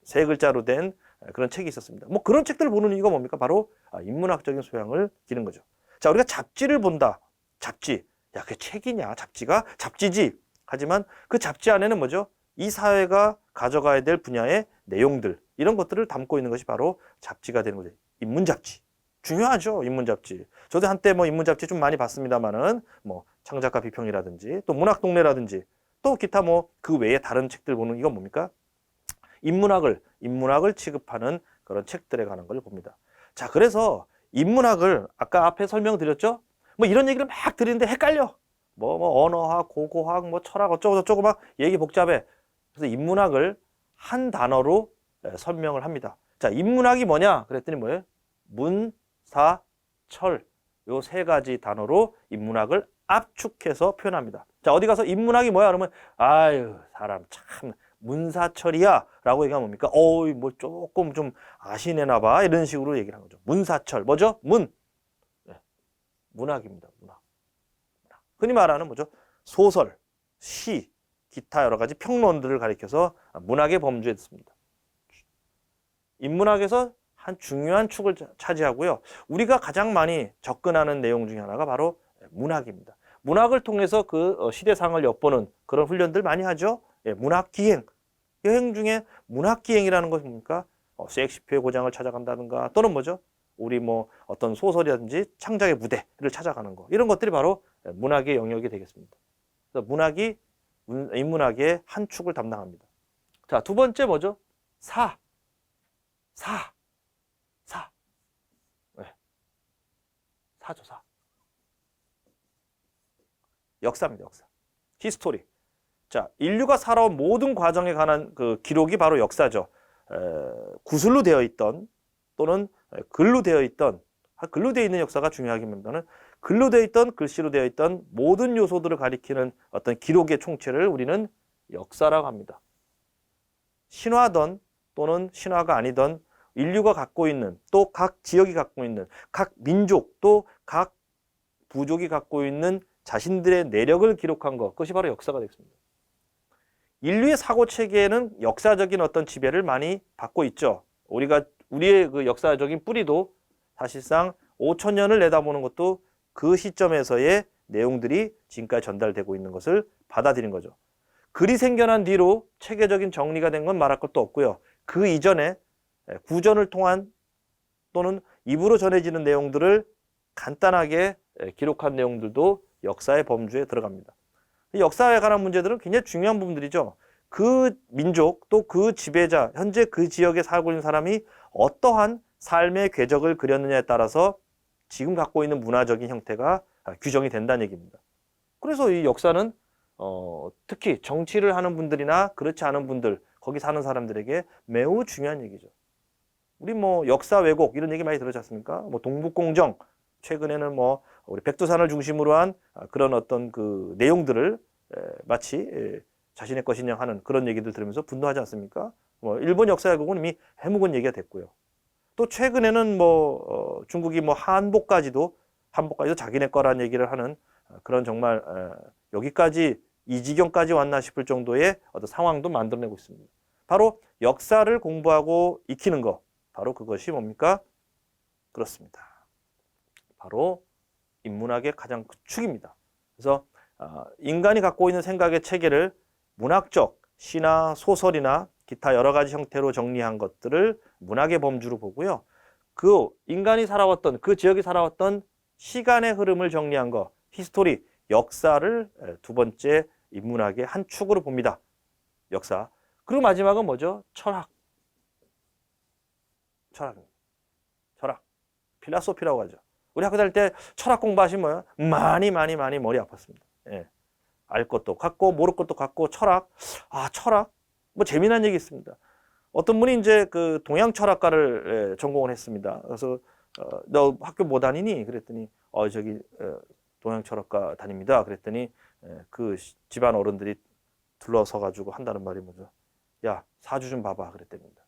Speaker 1: 세 글자로 된 그런 책이 있었습니다. 뭐 그런 책들을 보는 이유가 뭡니까? 바로 인문학적인 소양을 기르는 거죠. 자, 우리가 잡지를 본다. 잡지. 야, 그게 책이냐? 잡지가? 잡지지. 하지만 그 잡지 안에는 뭐죠? 이 사회가 가져가야 될 분야의 내용들, 이런 것들을 담고 있는 것이 바로 잡지가 되는 거죠. 인문잡지. 중요하죠, 인문잡지. 저도 한때 뭐 인문잡지 좀 많이 봤습니다만은 뭐 창작가 비평이라든지 또 문학동네라든지 또 기타 뭐 그 외에 다른 책들 보는 이건 뭡니까? 인문학을 취급하는 그런 책들에 관한 걸 봅니다. 자, 그래서 인문학을 아까 앞에 설명드렸죠? 뭐 이런 얘기를 막 드리는데 헷갈려. 뭐 언어학, 고고학, 뭐 철학 어쩌고저쩌고 막 얘기 복잡해. 그래서 인문학을 한 단어로 설명을 합니다. 자, 인문학이 뭐냐? 그랬더니 뭐예요? 문, 사, 철. 요 세 가지 단어로 인문학을 압축해서 표현합니다. 자, 어디 가서 인문학이 뭐야? 그러면 아유, 사람 참 문사철이야 라고 얘기하면 뭡니까? 뭐 조금 좀 아시네나 봐. 이런 식으로 얘기를 하는 거죠. 문사철. 뭐죠? 문학입니다. 문학. 흔히 말하는 뭐죠? 소설, 시, 기타 여러 가지 평론들을 가리켜서 문학의 범주에 있습니다. 인문학에서 한 중요한 축을 차지하고요. 우리가 가장 많이 접근하는 내용 중에 하나가 바로 문학입니다. 문학을 통해서 그 시대상을 엿보는 그런 훈련들 많이 하죠. 문학기행. 여행 중에 문학기행이라는 것이 뭡니까? 셰익스피어의 고장을 찾아간다든가 또는 뭐죠? 우리 뭐 어떤 소설이라든지 창작의 무대를 찾아가는 거. 이런 것들이 바로 문학의 영역이 되겠습니다. 그래서 문학이 인문학의 한 축을 담당합니다. 자, 두 번째 뭐죠? 사. 사죠, 사. 역사입니다, 역사. 히스토리. 자, 인류가 살아온 모든 과정에 관한 그 기록이 바로 역사죠. 구술로 되어 있던 또는 글로 되어 있던, 글로 되어 있는 역사가 중요하기보다는 글로 되어 있던 글씨로 되어 있던 모든 요소들을 가리키는 어떤 기록의 총체를 우리는 역사라고 합니다. 신화든 또는 신화가 아니던 인류가 갖고 있는 또 각 지역이 갖고 있는 각 민족 또 각 부족이 갖고 있는 자신들의 내력을 기록한 것, 그것이 바로 역사가 되겠습니다. 인류의 사고 체계에는 역사적인 어떤 지배를 많이 받고 있죠. 우리의 그 역사적인 뿌리도 사실상 5,000년을 내다보는 것도 그 시점에서의 내용들이 지금까지 전달되고 있는 것을 받아들인 거죠. 글이 생겨난 뒤로 체계적인 정리가 된 건 말할 것도 없고요. 그 이전에 구전을 통한 또는 입으로 전해지는 내용들을 간단하게 기록한 내용들도 역사의 범주에 들어갑니다. 역사에 관한 문제들은 굉장히 중요한 부분들이죠. 그 민족 또 그 지배자, 현재 그 지역에 살고 있는 사람이 어떠한 삶의 궤적을 그렸느냐에 따라서 지금 갖고 있는 문화적인 형태가 규정이 된다는 얘기입니다. 그래서 이 역사는 특히 정치를 하는 분들이나 그렇지 않은 분들, 거기 사는 사람들에게 매우 중요한 얘기죠. 우리 뭐 역사 왜곡 이런 얘기 많이 들었지 않습니까? 뭐 동북공정, 최근에는 뭐 우리 백두산을 중심으로 한 그런 어떤 그 내용들을 마치 자신의 것이냐 하는 그런 얘기들 들으면서 분노하지 않습니까? 뭐 일본 역사 왜곡은 이미 해묵은 얘기가 됐고요. 또 최근에는 뭐 중국이 뭐 한복까지도 자기네 거라는 얘기를 하는 그런 정말 여기까지 이 지경까지 왔나 싶을 정도의 어떤 상황도 만들어내고 있습니다. 바로 역사를 공부하고 익히는 것, 바로 그것이 뭡니까? 그렇습니다. 바로 인문학의 가장 축입니다. 그래서 인간이 갖고 있는 생각의 체계를 문학적, 시나 소설이나 기타 여러 가지 형태로 정리한 것들을 문학의 범주로 보고요. 그 인간이 살아왔던, 그 지역이 살아왔던 시간의 흐름을 정리한 것, 히스토리, 역사를 두 번째 인문학의 한 축으로 봅니다. 역사. 그리고 마지막은 뭐죠? 철학. 철학입니다. 철학. 필라소피라고 하죠. 우리 학교 다닐 때 철학 공부하시면 뭐예요? 많이 머리 아팠습니다. 예. 알 것도 같고 모를 것도 같고 철학. 철학? 뭐 재미난 얘기 있습니다. 어떤 분이 이제 그 동양 철학과를 전공을 했습니다. 그래서 너 학교 뭐 다니니? 그랬더니 동양 철학과 다닙니다. 그랬더니 그 집안 어른들이 둘러서 가지고 한다는 말이 뭐죠? 야, 사주 좀 봐봐. 그랬답니다.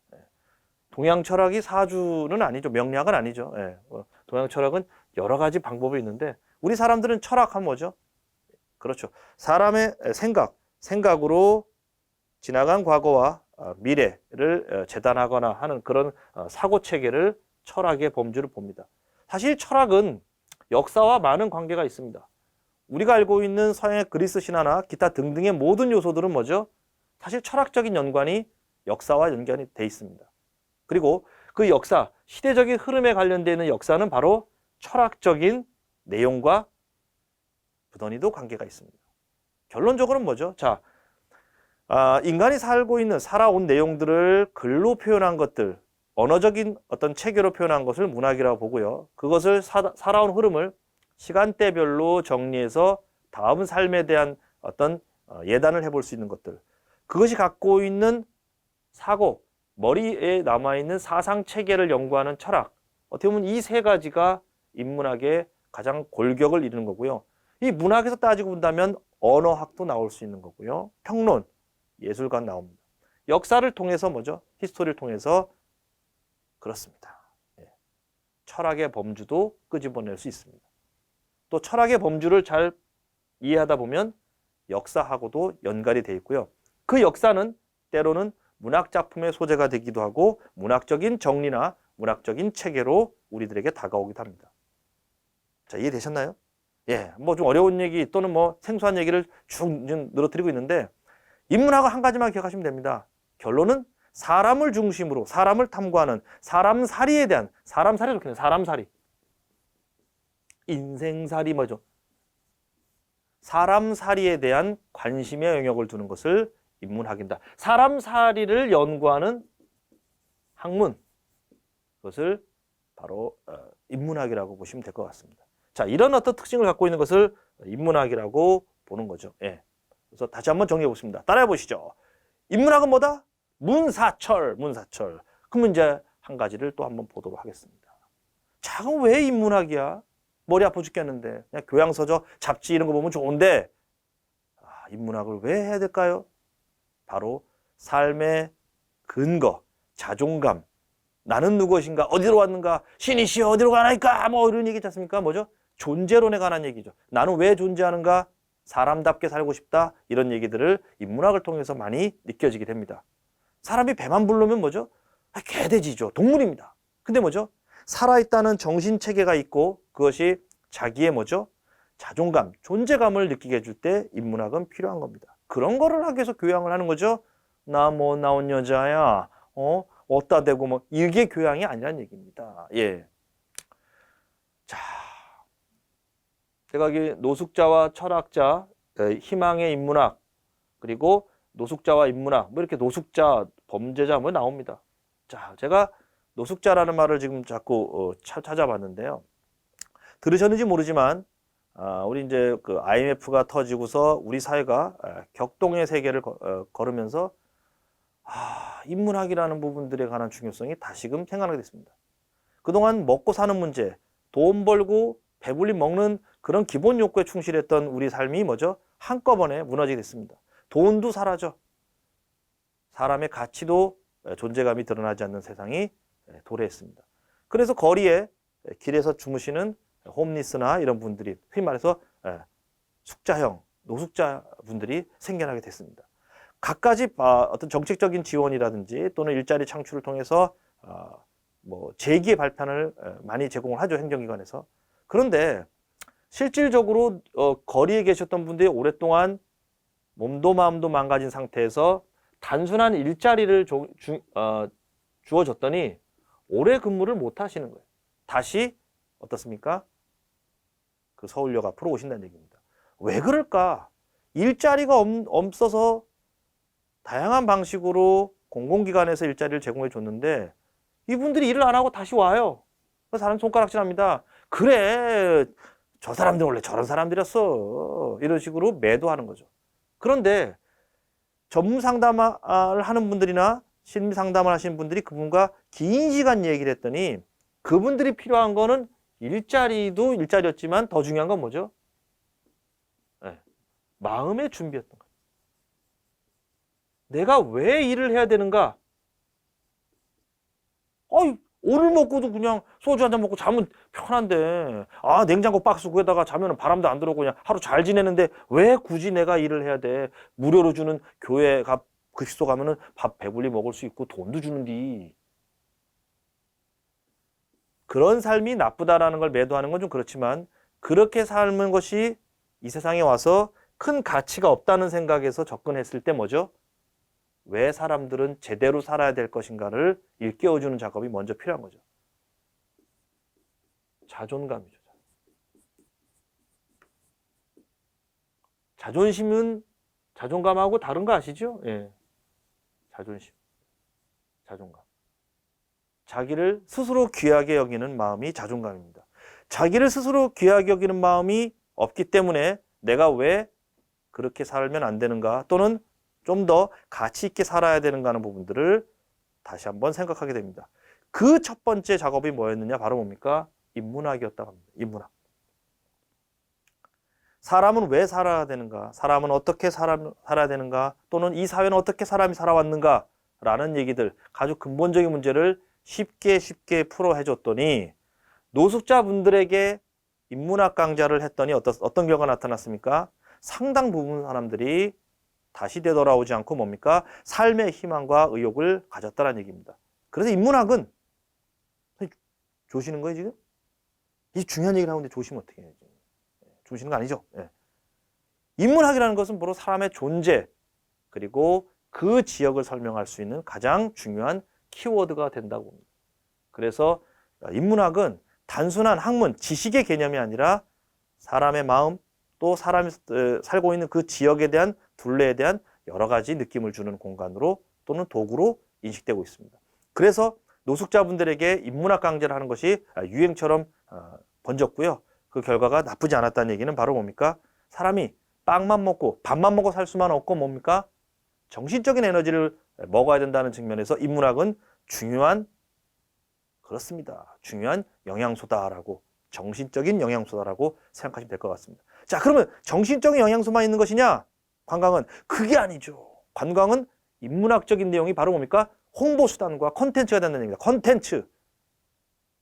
Speaker 1: 동양 철학이 사주는 아니죠. 명리학은 아니죠. 동양 철학은 여러 가지 방법이 있는데 우리 사람들은 철학하면 뭐죠? 그렇죠. 사람의 생각으로 지나간 과거와 미래를 재단하거나 하는 그런 사고 체계를 철학의 범주를 봅니다. 사실 철학은 역사와 많은 관계가 있습니다. 우리가 알고 있는 서양의 그리스 신화나 기타 등등의 모든 요소들은 뭐죠? 사실 철학적인 연관이 역사와 연관이 돼 있습니다. 그리고 그 역사, 시대적인 흐름에 관련되어 있는 역사는 바로 철학적인 내용과 부단히도 관계가 있습니다. 결론적으로는 뭐죠? 자, 인간이 살아온 내용들을 글로 표현한 것들, 언어적인 어떤 체계로 표현한 것을 문학이라고 보고요. 그것을 살아온 흐름을 시간대별로 정리해서 다음 삶에 대한 어떤 예단을 해볼 수 있는 것들. 그것이 갖고 있는 사고, 머리에 남아있는 사상 체계를 연구하는 철학. 어떻게 보면 이 세 가지가 인문학의 가장 골격을 이루는 거고요. 이 문학에서 따지고 본다면 언어학도 나올 수 있는 거고요. 평론, 예술관 나옵니다. 역사를 통해서 뭐죠? 히스토리를 통해서 그렇습니다. 철학의 범주도 끄집어낼 수 있습니다. 또 철학의 범주를 잘 이해하다 보면 역사하고도 연관이 되어 있고요. 그 역사는 때로는 문학 작품의 소재가 되기도 하고 문학적인 정리나 문학적인 체계로 우리들에게 다가오기도 합니다. 자, 이해되셨나요? 뭐 좀 어려운 얘기 또는 뭐 생소한 얘기를 쭉 늘어뜨리고 있는데 인문학은 한 가지만 기억하시면 됩니다. 결론은 사람을 중심으로 사람을 탐구하는 사람살이에 대한 사람살이 좋겠네요. 사람살이. 인생살이 뭐죠? 사람살이에 대한 관심의 영역을 두는 것을 인문학입니다. 사람살이를 연구하는 학문, 그것을 바로 인문학이라고 보시면 될 것 같습니다. 자, 이런 어떤 특징을 갖고 있는 것을 인문학이라고 보는 거죠. 그래서 다시 한번 정리해 보겠습니다. 따라해 보시죠. 인문학은 뭐다? 문사철. 그럼 이제 한 가지를 또 한번 보도록 하겠습니다. 자, 그럼 왜 인문학이야? 머리 아파 죽겠는데 그냥 교양서적 잡지 이런 거 보면 좋은데 인문학을 왜 해야 될까요? 바로 삶의 근거, 자존감, 나는 누구인가, 어디로 왔는가, 신이시여 어디로 가나이까, 뭐 이런 얘기 있지 않습니까? 뭐죠? 존재론에 관한 얘기죠. 나는 왜 존재하는가, 사람답게 살고 싶다, 이런 얘기들을 인문학을 통해서 많이 느껴지게 됩니다. 사람이 배만 부르면 뭐죠? 개돼지죠. 동물입니다. 근데 뭐죠? 살아있다는 정신체계가 있고 그것이 자기의 뭐죠? 자존감, 존재감을 느끼게 해줄 때 인문학은 필요한 겁니다. 그런 거를 하기 위해서 교양을 하는 거죠. 나 뭐 나온 여자야, 어따 대고 뭐 이게 교양이 아니란 얘기입니다. 예. 자, 제가 여기 노숙자와 철학자, 희망의 인문학, 그리고 노숙자와 인문학, 뭐 이렇게 노숙자, 범죄자 뭐 나옵니다. 자, 제가 노숙자라는 말을 지금 자꾸 찾아봤는데요. 들으셨는지 모르지만 우리 이제 그 IMF가 터지고서 우리 사회가 격동의 세계를 걸으면서 인문학이라는 부분들에 관한 중요성이 다시금 생각하게 됐습니다. 그동안 먹고 사는 문제, 돈 벌고 배불리 먹는 그런 기본 욕구에 충실했던 우리 삶이 뭐죠? 한꺼번에 무너지게 됐습니다. 돈도 사라져. 사람의 가치도 존재감이 드러나지 않는 세상이 도래했습니다. 그래서 거리에 길에서 주무시는 홈리스나 이런 분들이 흔히 말해서 숙자형, 노숙자 분들이 생겨나게 됐습니다. 갖가지 어떤 정책적인 지원이라든지 또는 일자리 창출을 통해서 뭐 재기의 발판을 많이 제공을 하죠, 행정기관에서. 그런데 실질적으로 거리에 계셨던 분들이 오랫동안 몸도 마음도 망가진 상태에서 단순한 일자리를 주어졌더니 오래 근무를 못 하시는 거예요. 다시 어떻습니까? 그 서울역 앞으로 오신다는 얘기입니다. 왜 그럴까? 일자리가 없어서 다양한 방식으로 공공기관에서 일자리를 제공해 줬는데 이분들이 일을 안 하고 다시 와요. 사람 손가락질합니다. 그래, 저 사람들 원래 저런 사람들이었어. 이런 식으로 매도하는 거죠. 그런데 전문 상담을 하는 분들이나 심리 상담을 하시는 분들이 그분과 긴 시간 얘기를 했더니 그분들이 필요한 거는 일자리도 일자리였지만 더 중요한 건 뭐죠? 네, 마음의 준비였던 거예요. 내가 왜 일을 해야 되는가? 오늘 먹고도 그냥 소주 한잔 먹고 자면 편한데 냉장고 박스 구에다가 자면 바람도 안 들어오고 그냥 하루 잘 지내는데 왜 굳이 내가 일을 해야 돼? 무료로 주는 교회 급식소 가면은 밥 배불리 먹을 수 있고 돈도 주는디. 그런 삶이 나쁘다라는 걸 매도하는 건 좀 그렇지만 그렇게 사는 것이 이 세상에 와서 큰 가치가 없다는 생각에서 접근했을 때 뭐죠? 왜 사람들은 제대로 살아야 될 것인가를 일깨워주는 작업이 먼저 필요한 거죠. 자존감이죠. 자존심은 자존감하고 다른 거 아시죠? 예. 자존심. 자존감. 자기를 스스로 귀하게 여기는 마음이 자존감입니다. 자기를 스스로 귀하게 여기는 마음이 없기 때문에 내가 왜 그렇게 살면 안 되는가 또는 좀 더 가치 있게 살아야 되는가 하는 부분들을 다시 한번 생각하게 됩니다. 그 첫 번째 작업이 뭐였느냐? 바로 뭡니까? 인문학이었다고 합니다. 인문학. 사람은 왜 살아야 되는가? 사람은 어떻게 살아야 되는가? 또는 이 사회는 어떻게 사람이 살아왔는가? 라는 얘기들, 아주 근본적인 문제를 쉽게 풀어 해줬더니 노숙자분들에게 인문학 강좌를 했더니 어떤 결과가 나타났습니까? 상당 부분 사람들이 다시 되돌아오지 않고 뭡니까? 삶의 희망과 의욕을 가졌다는 얘기입니다. 그래서 인문학은 조시는 거예요 지금? 이 중요한 얘기를 하는데 조시면 어떻게 해야지? 조시는 거 아니죠? 예. 인문학이라는 것은 바로 사람의 존재 그리고 그 지역을 설명할 수 있는 가장 중요한 키워드가 된다고 봅니다. 그래서 인문학은 단순한 학문, 지식의 개념이 아니라 사람의 마음 또 사람이 살고 있는 그 지역에 대한 둘레에 대한 여러 가지 느낌을 주는 공간으로 또는 도구로 인식되고 있습니다. 그래서 노숙자분들에게 인문학 강좌를 하는 것이 유행처럼 번졌고요. 그 결과가 나쁘지 않았다는 얘기는 바로 뭡니까? 사람이 빵만 먹고 밥만 먹고 살 수만 없고 뭡니까? 정신적인 에너지를 먹어야 된다는 측면에서 인문학은 중요한 영양소다라고 정신적인 영양소다라고 생각하시면 될 것 같습니다. 자, 그러면 정신적인 영양소만 있는 것이냐? 관광은 그게 아니죠. 관광은 인문학적인 내용이 바로 뭡니까? 홍보수단과 컨텐츠가 된다는 얘기입니다. 컨텐츠.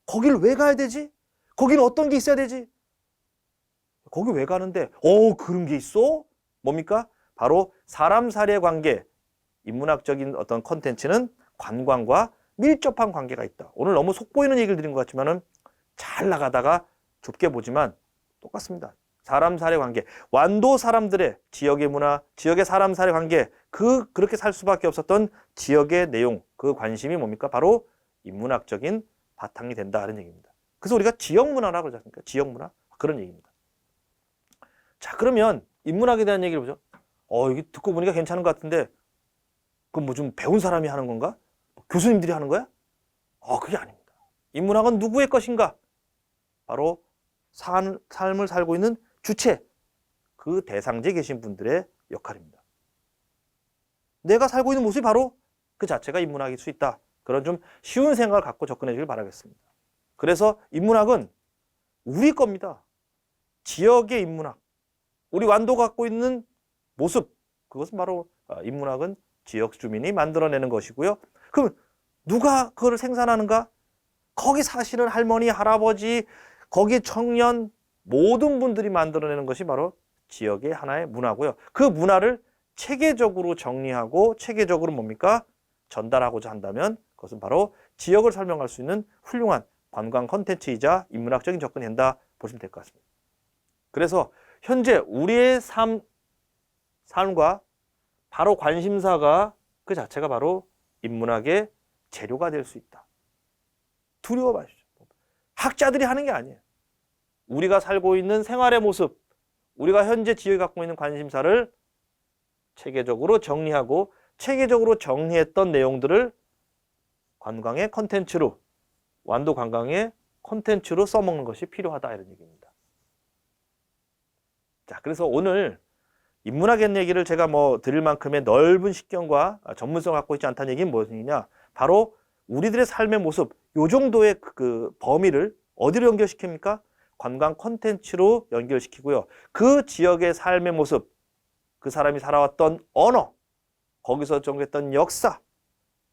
Speaker 1: 거길 왜 가야 되지? 거기는 어떤 게 있어야 되지? 거기 왜 가는데? 그런 게 있어? 뭡니까? 바로 사람 사례 관계, 인문학적인 어떤 컨텐츠는 관광과 밀접한 관계가 있다. 오늘 너무 속 보이는 얘기를 드린 것 같지만은 잘 나가다가 좁게 보지만 똑같습니다. 사람 사례 관계, 완도 사람들의 지역의 문화, 지역의 사람 사례 관계, 그렇게 살 수밖에 없었던 지역의 내용, 그 관심이 뭡니까? 바로 인문학적인 바탕이 된다는 얘기입니다. 그래서 우리가 지역 문화라고 그러지 않습니까? 지역 문화? 그런 얘기입니다. 자, 그러면 인문학에 대한 얘기를 보죠. 이게 듣고 보니까 괜찮은 것 같은데, 그럼 뭐 좀 배운 사람이 하는 건가? 교수님들이 하는 거야? 그게 아닙니다. 인문학은 누구의 것인가? 바로 삶을 살고 있는 주체, 그 대상지에 계신 분들의 역할입니다. 내가 살고 있는 모습이 바로 그 자체가 인문학일 수 있다. 그런 좀 쉬운 생각을 갖고 접근해 주길 바라겠습니다. 그래서 인문학은 우리 겁니다. 지역의 인문학. 우리 완도가 갖고 있는 모습. 그것은 바로 인문학은 지역 주민이 만들어내는 것이고요. 그럼 누가 그걸 생산하는가? 거기 사시는 할머니, 할아버지, 거기 청년, 모든 분들이 만들어내는 것이 바로 지역의 하나의 문화고요. 그 문화를 체계적으로 정리하고 체계적으로 뭡니까? 전달하고자 한다면 그것은 바로 지역을 설명할 수 있는 훌륭한 관광 콘텐츠이자 인문학적인 접근이 된다 보시면 될 것 같습니다. 그래서 현재 우리의 삶과 바로 관심사가 그 자체가 바로 인문학의 재료가 될 수 있다. 두려워 마시죠. 학자들이 하는 게 아니에요. 우리가 살고 있는 생활의 모습, 우리가 현재 지역에 갖고 있는 관심사를 체계적으로 정리하고 체계적으로 정리했던 내용들을 관광의 컨텐츠로, 완도 관광의 컨텐츠로 써먹는 것이 필요하다 이런 얘기입니다. 자, 그래서 오늘 인문학의 얘기를 제가 드릴 만큼의 넓은 식견과 전문성을 갖고 있지 않다는 얘기는 무엇이냐? 바로 우리들의 삶의 모습, 요 정도의 그 범위를 어디로 연결시킵니까? 관광 콘텐츠로 연결시키고요. 그 지역의 삶의 모습, 그 사람이 살아왔던 언어, 거기서 정했던 역사,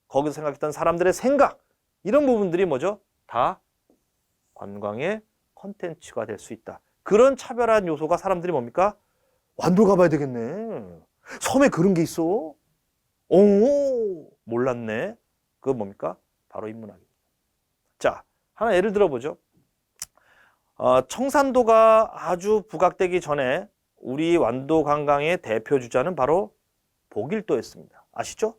Speaker 1: 거기서 생각했던 사람들의 생각, 이런 부분들이 뭐죠? 다 관광의 콘텐츠가 될 수 있다. 그런 차별화한 요소가 사람들이 뭡니까? 완도 가봐야 되겠네. 섬에 그런 게 있어? 몰랐네. 그건 뭡니까? 바로 인문학입니다. 자, 하나 예를 들어보죠. 청산도가 아주 부각되기 전에 우리 완도 관광의 대표 주자는 바로 보길도였습니다. 아시죠?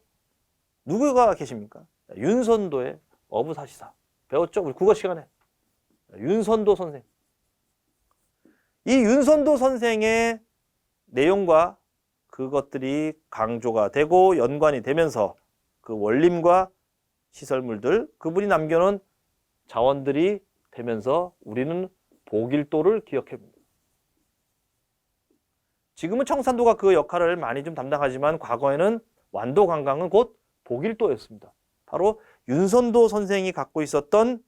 Speaker 1: 누구가 계십니까? 윤선도의 어부사시사. 배웠죠? 우리 국어 시간에. 윤선도 선생. 이 윤선도 선생의 내용과 그것들이 강조가 되고 연관이 되면서 그 원림과 시설물들, 그분이 남겨놓은 자원들이 되면서 우리는 보길도를 기억해봅니다. 지금은 청산도가 그 역할을 많이 좀 담당하지만 과거에는 완도 관광은 곧 보길도였습니다. 바로 윤선도 선생이 갖고 있었던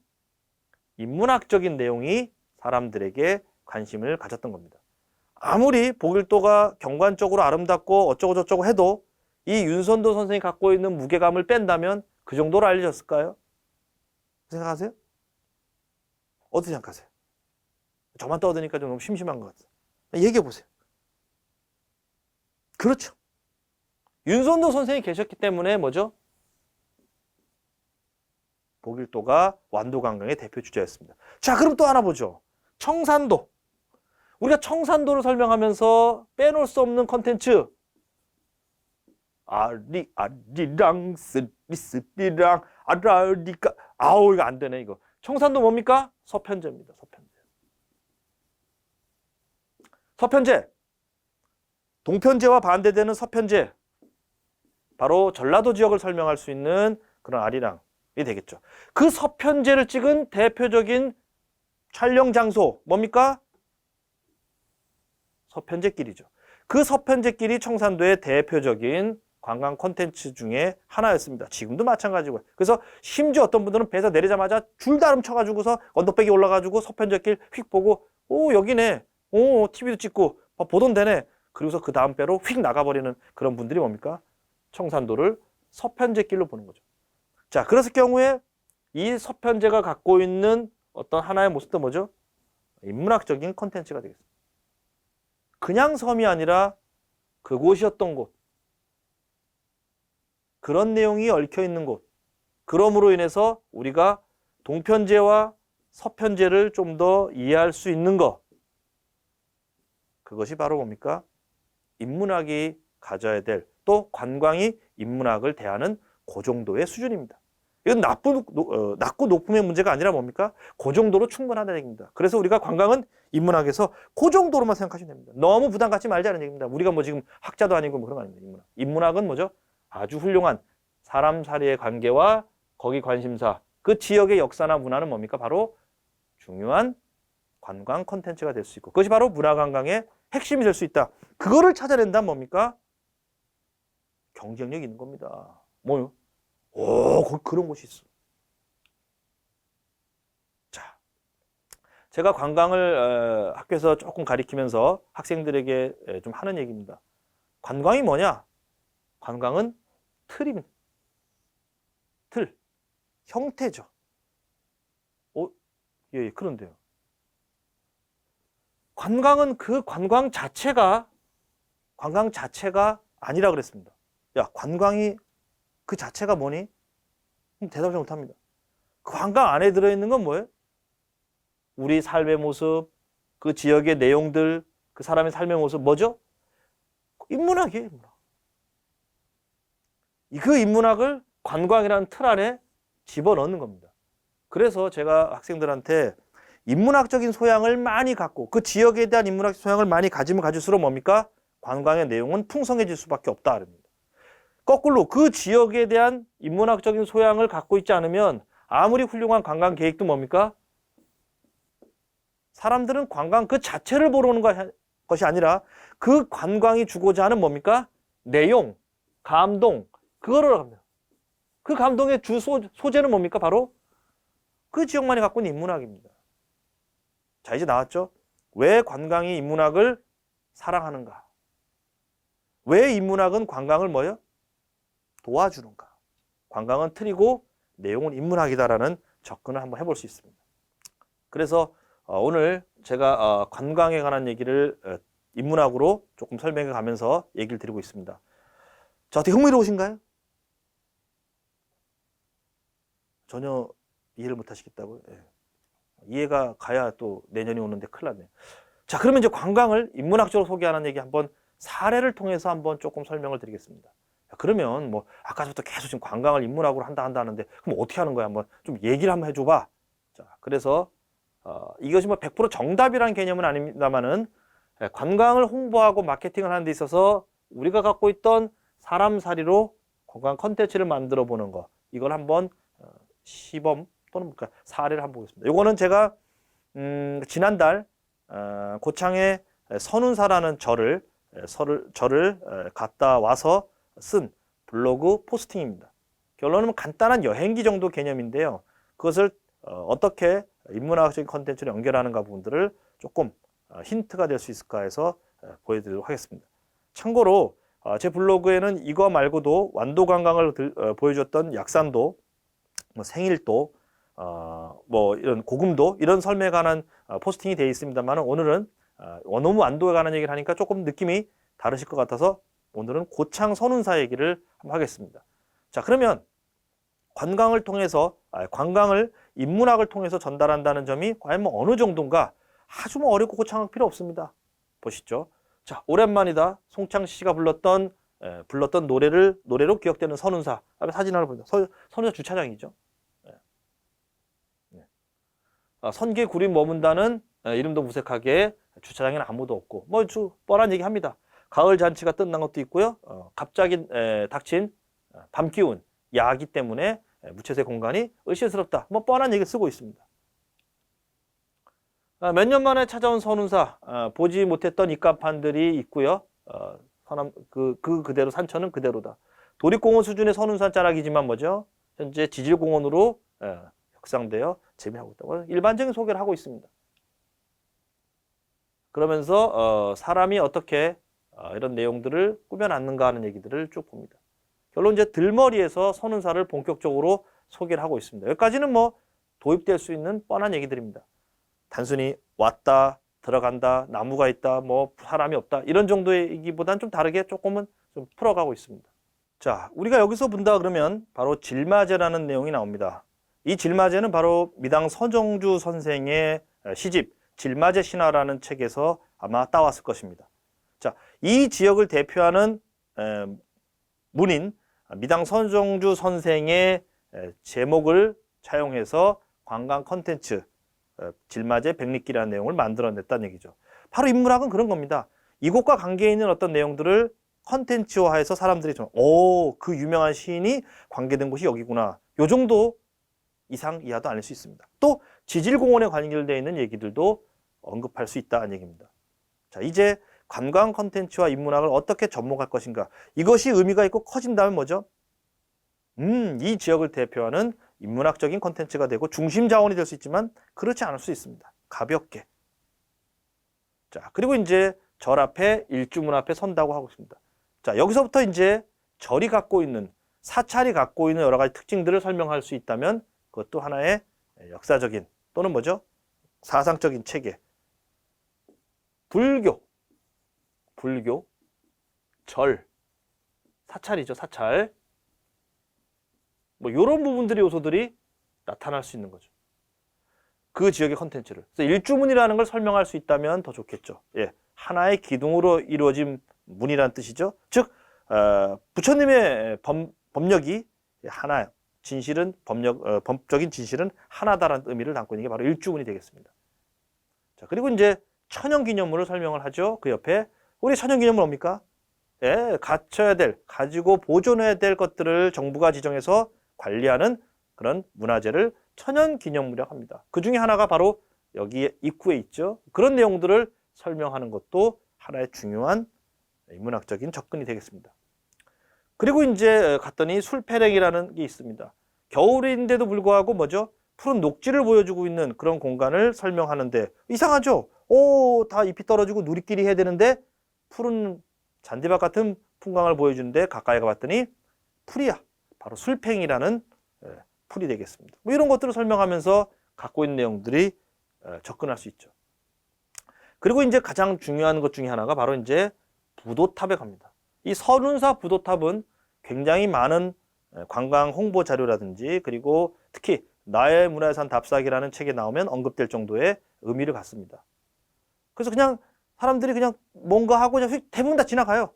Speaker 1: 인문학적인 내용이 사람들에게 관심을 가졌던 겁니다. 아무리 보길도가 경관적으로 아름답고 어쩌고저쩌고 해도 이 윤선도 선생이 갖고 있는 무게감을 뺀다면 그 정도로 알려졌을까요? 생각하세요? 어떻게 생각하세요? 저만 떠드니까 좀 너무 심심한 것 같아요. 얘기해 보세요. 그렇죠. 윤선도 선생이 계셨기 때문에 뭐죠? 보길도가 완도 관광의 대표 주자였습니다. 자, 그럼 또 하나 보죠. 청산도. 우리가 청산도를 설명하면서 빼놓을 수 없는 컨텐츠. 아리랑 스리스리랑 아라리까. 이거 안 되네 이거. 청산도 뭡니까? 서편제입니다. 서편제. 서편제. 동편제와 반대되는 서편제. 바로 전라도 지역을 설명할 수 있는 그런 아리랑이 되겠죠. 그 서편제를 찍은 대표적인 촬영 장소 뭡니까? 서편제길이죠. 그 서편제길이 청산도의 대표적인 관광 콘텐츠 중에 하나였습니다. 지금도 마찬가지고요. 그래서 심지어 어떤 분들은 배에서 내리자마자 줄다 훔쳐가지고서 언덕배기 올라가지고 서편제길 휙 보고 오 여기네, 오 TV도 찍고 보던 데네. 그리고서 그 다음 배로 휙 나가버리는 그런 분들이 뭡니까? 청산도를 서편제길로 보는 거죠. 자, 그랬을 경우에 이 서편제가 갖고 있는 어떤 하나의 모습도 뭐죠? 인문학적인 콘텐츠가 되겠습니다. 그냥 섬이 아니라 그곳이었던 곳, 그런 내용이 얽혀 있는 곳, 그럼으로 인해서 우리가 동편제와 서편제를 좀 더 이해할 수 있는 것, 그것이 바로 뭡니까? 인문학이 가져야 될, 또 관광이 인문학을 대하는 그 정도의 수준입니다. 이건 낮고 높음의 문제가 아니라 뭡니까? 그 정도로 충분하다는 얘기입니다. 그래서 우리가 관광은 인문학에서 그 정도로만 생각하시면 됩니다. 너무 부담 갖지 말자는 얘기입니다. 우리가 뭐 지금 학자도 아니고 뭐 그런 거 아닙니다. 인문학은 뭐죠? 아주 훌륭한 사람 사이의 관계와 거기 관심사, 그 지역의 역사나 문화는 뭡니까? 바로 중요한 관광 콘텐츠가 될 수 있고, 그것이 바로 문화관광의 핵심이 될 수 있다. 그거를 찾아낸다면 뭡니까? 경쟁력이 있는 겁니다. 뭐요? 오, 그런 곳이 있어. 자, 제가 관광을 학교에서 조금 가리키면서 학생들에게 좀 하는 얘기입니다. 관광이 뭐냐? 관광은 틀입니다. 틀, 형태죠. 예, 그런데요. 관광은 그 관광 자체가 아니라 그랬습니다. 야, 관광이 그 자체가 뭐니? 대답을 잘 못합니다. 그 관광 안에 들어있는 건 뭐예요? 우리 삶의 모습, 그 지역의 내용들, 그 사람의 삶의 모습, 뭐죠? 인문학이에요, 인문학. 그 인문학을 관광이라는 틀 안에 집어넣는 겁니다. 그래서 제가 학생들한테 인문학적인 소양을 많이 갖고 그 지역에 대한 인문학 소양을 많이 가지면 가질수록 뭡니까? 관광의 내용은 풍성해질 수밖에 없다. 그럽니다. 거꾸로 그 지역에 대한 인문학적인 소양을 갖고 있지 않으면 아무리 훌륭한 관광 계획도 뭡니까? 사람들은 관광 그 자체를 보러 오는 것이 아니라 그 관광이 주고자 하는 뭡니까? 내용, 감동, 그거를 합니다. 그 감동의 주 소재는 뭡니까? 바로 그 지역만이 갖고 있는 인문학입니다. 자, 이제 나왔죠? 왜 관광이 인문학을 사랑하는가? 왜 인문학은 관광을 뭐예요? 도와주는가? 관광은 틀이고 내용은 인문학이다라는 접근을 한번 해볼 수 있습니다. 그래서 오늘 제가 관광에 관한 얘기를 인문학으로 조금 설명해 가면서 얘기를 드리고 있습니다. 자, 어떻게 흥미로우신가요? 전혀 이해를 못 하시겠다고요? 예. 이해가 가야 또 내년이 오는데 큰일 났네요. 자, 그러면 이제 관광을 인문학적으로 소개하는 얘기 한번 사례를 통해서 한번 조금 설명을 드리겠습니다. 그러면 뭐 아까부터 계속 지금 관광을 인문학으로 한다 하는데 그럼 어떻게 하는 거야? 한번 좀 얘기를 한번 해줘봐. 자, 그래서 이것이 뭐 100% 정답이라는 개념은 아닙니다만은 관광을 홍보하고 마케팅을 하는 데 있어서 우리가 갖고 있던 사람살이로 관광 컨텐츠를 만들어 보는 거, 이걸 한번 시범 또는 사례를 한번 보겠습니다. 이거는 제가 지난달 고창의 선운사라는 절을 갔다 와서 쓴 블로그 포스팅입니다. 결론은 간단한 여행기 정도 개념인데요. 그것을 어떻게 인문학적인 컨텐츠를 연결하는가 부분들을 조금 힌트가 될 수 있을까 해서 보여드리도록 하겠습니다. 참고로 제 블로그에는 이거 말고도 완도 관광을 보여줬던 약산도, 뭐 생일도, 뭐 이런 고금도, 이런 섬에 관한 포스팅이 되어 있습니다만 오늘은 원어무 완도에 관한 얘기를 하니까 조금 느낌이 다르실 것 같아서 오늘은 고창 선운사 얘기를 한번 하겠습니다. 자, 그러면 관광을 인문학을 통해서 전달한다는 점이 과연 뭐 어느 정도인가? 아주 뭐 어렵고 고창할 필요 없습니다. 보시죠. 자, 오랜만이다. 송창 씨가 불렀던 노래로 기억되는 선운사. 사진 하나 보입니다. 선운사 주차장이죠. 선계 구리 머문다는 이름도 무색하게 주차장에는 아무도 없고 뭐 뻔한 얘기 합니다. 가을 잔치가 끝난 것도 있고요. 갑자기 닥친 밤 기운, 야기 때문에 무채색 공간이 을실스럽다. 뭐 뻔한 얘기를 쓰고 있습니다. 몇 년 만에 찾아온 선운사, 보지 못했던 입간판들이 있고요. 그대로 산천은 그대로다. 도립공원 수준의 선운산 자락이지만 뭐죠? 현재 지질공원으로 혁상되어 재배하고 있다고 일반적인 소개를 하고 있습니다. 그러면서 사람이 어떻게 이런 내용들을 꾸며놨는가 하는 얘기들을 쭉 봅니다. 결론 이제 들머리에서 선운사를 본격적으로 소개를 하고 있습니다. 여기까지는 뭐 도입될 수 있는 뻔한 얘기들입니다. 단순히 왔다, 들어간다, 나무가 있다, 뭐 사람이 없다 이런 정도의 얘기보다는 좀 다르게 조금은 좀 풀어가고 있습니다. 자, 우리가 여기서 본다 그러면 바로 질마제라는 내용이 나옵니다. 이 질마제는 바로 미당 서정주 선생의 시집 질마제 신화라는 책에서 아마 따왔을 것입니다. 자, 이 지역을 대표하는 문인 미당 서정주 선생의 제목을 차용해서 관광 컨텐츠 질마제 백리길이라는 내용을 만들어냈다는 얘기죠. 바로 인문학은 그런 겁니다. 이곳과 관계 있는 어떤 내용들을 컨텐츠화해서 사람들이 좀, 그 유명한 시인이 관계된 곳이 여기구나. 요 정도 이상 이하도 아닐 수 있습니다. 또 지질공원에 관련되어 있는 얘기들도 언급할 수 있다는 얘기입니다. 자, 이제 관광 컨텐츠와 인문학을 어떻게 접목할 것인가. 이것이 의미가 있고 커진다면 뭐죠? 이 지역을 대표하는 인문학적인 컨텐츠가 되고 중심 자원이 될 수 있지만 그렇지 않을 수 있습니다. 가볍게. 자, 그리고 이제 절 앞에 일주문 앞에 선다고 하고 있습니다. 자, 여기서부터 이제 절이 갖고 있는 사찰이 갖고 있는 여러 가지 특징들을 설명할 수 있다면 그것도 하나의 역사적인 또는 뭐죠? 사상적인 체계. 불교, 절, 사찰이죠, 사찰. 뭐 이런 부분들의 요소들이 나타날 수 있는 거죠. 그 지역의 컨텐츠를. 그래서 일주문이라는 걸 설명할 수 있다면 더 좋겠죠. 예, 하나의 기둥으로 이루어진 문이라는 뜻이죠. 즉 부처님의 법력이 하나, 진실은 법적인 진실은 하나다라는 의미를 담고 있는 게 바로 일주문이 되겠습니다. 자, 그리고 이제 천연기념물을 설명을 하죠. 그 옆에 우리 천연기념물 뭡니까? 예, 갖춰야 될, 가지고 보존해야 될 것들을 정부가 지정해서 관리하는 그런 문화재를 천연기념물이라고 합니다. 그 중에 하나가 바로 여기 입구에 있죠. 그런 내용들을 설명하는 것도 하나의 중요한 인문학적인 접근이 되겠습니다. 그리고 이제 갔더니 술패랭이라는 게 있습니다. 겨울인데도 불구하고 뭐죠? 푸른 녹지를 보여주고 있는 그런 공간을 설명하는데 이상하죠? 다 잎이 떨어지고 누리끼리 해야 되는데 푸른 잔디밭 같은 풍광을 보여주는데 가까이 가봤더니 풀이야. 바로 술팽이라는 풀이 되겠습니다. 뭐 이런 것들을 설명하면서 갖고 있는 내용들이 접근할 수 있죠. 그리고 이제 가장 중요한 것 중에 하나가 바로 이제 부도탑에 갑니다. 이 선운사 부도탑은 굉장히 많은 관광 홍보 자료라든지 그리고 특히 나의 문화유산 답사기라는 책에 나오면 언급될 정도의 의미를 갖습니다. 그래서 그냥 사람들이 그냥 뭔가 하고 그냥 대부분 다 지나가요.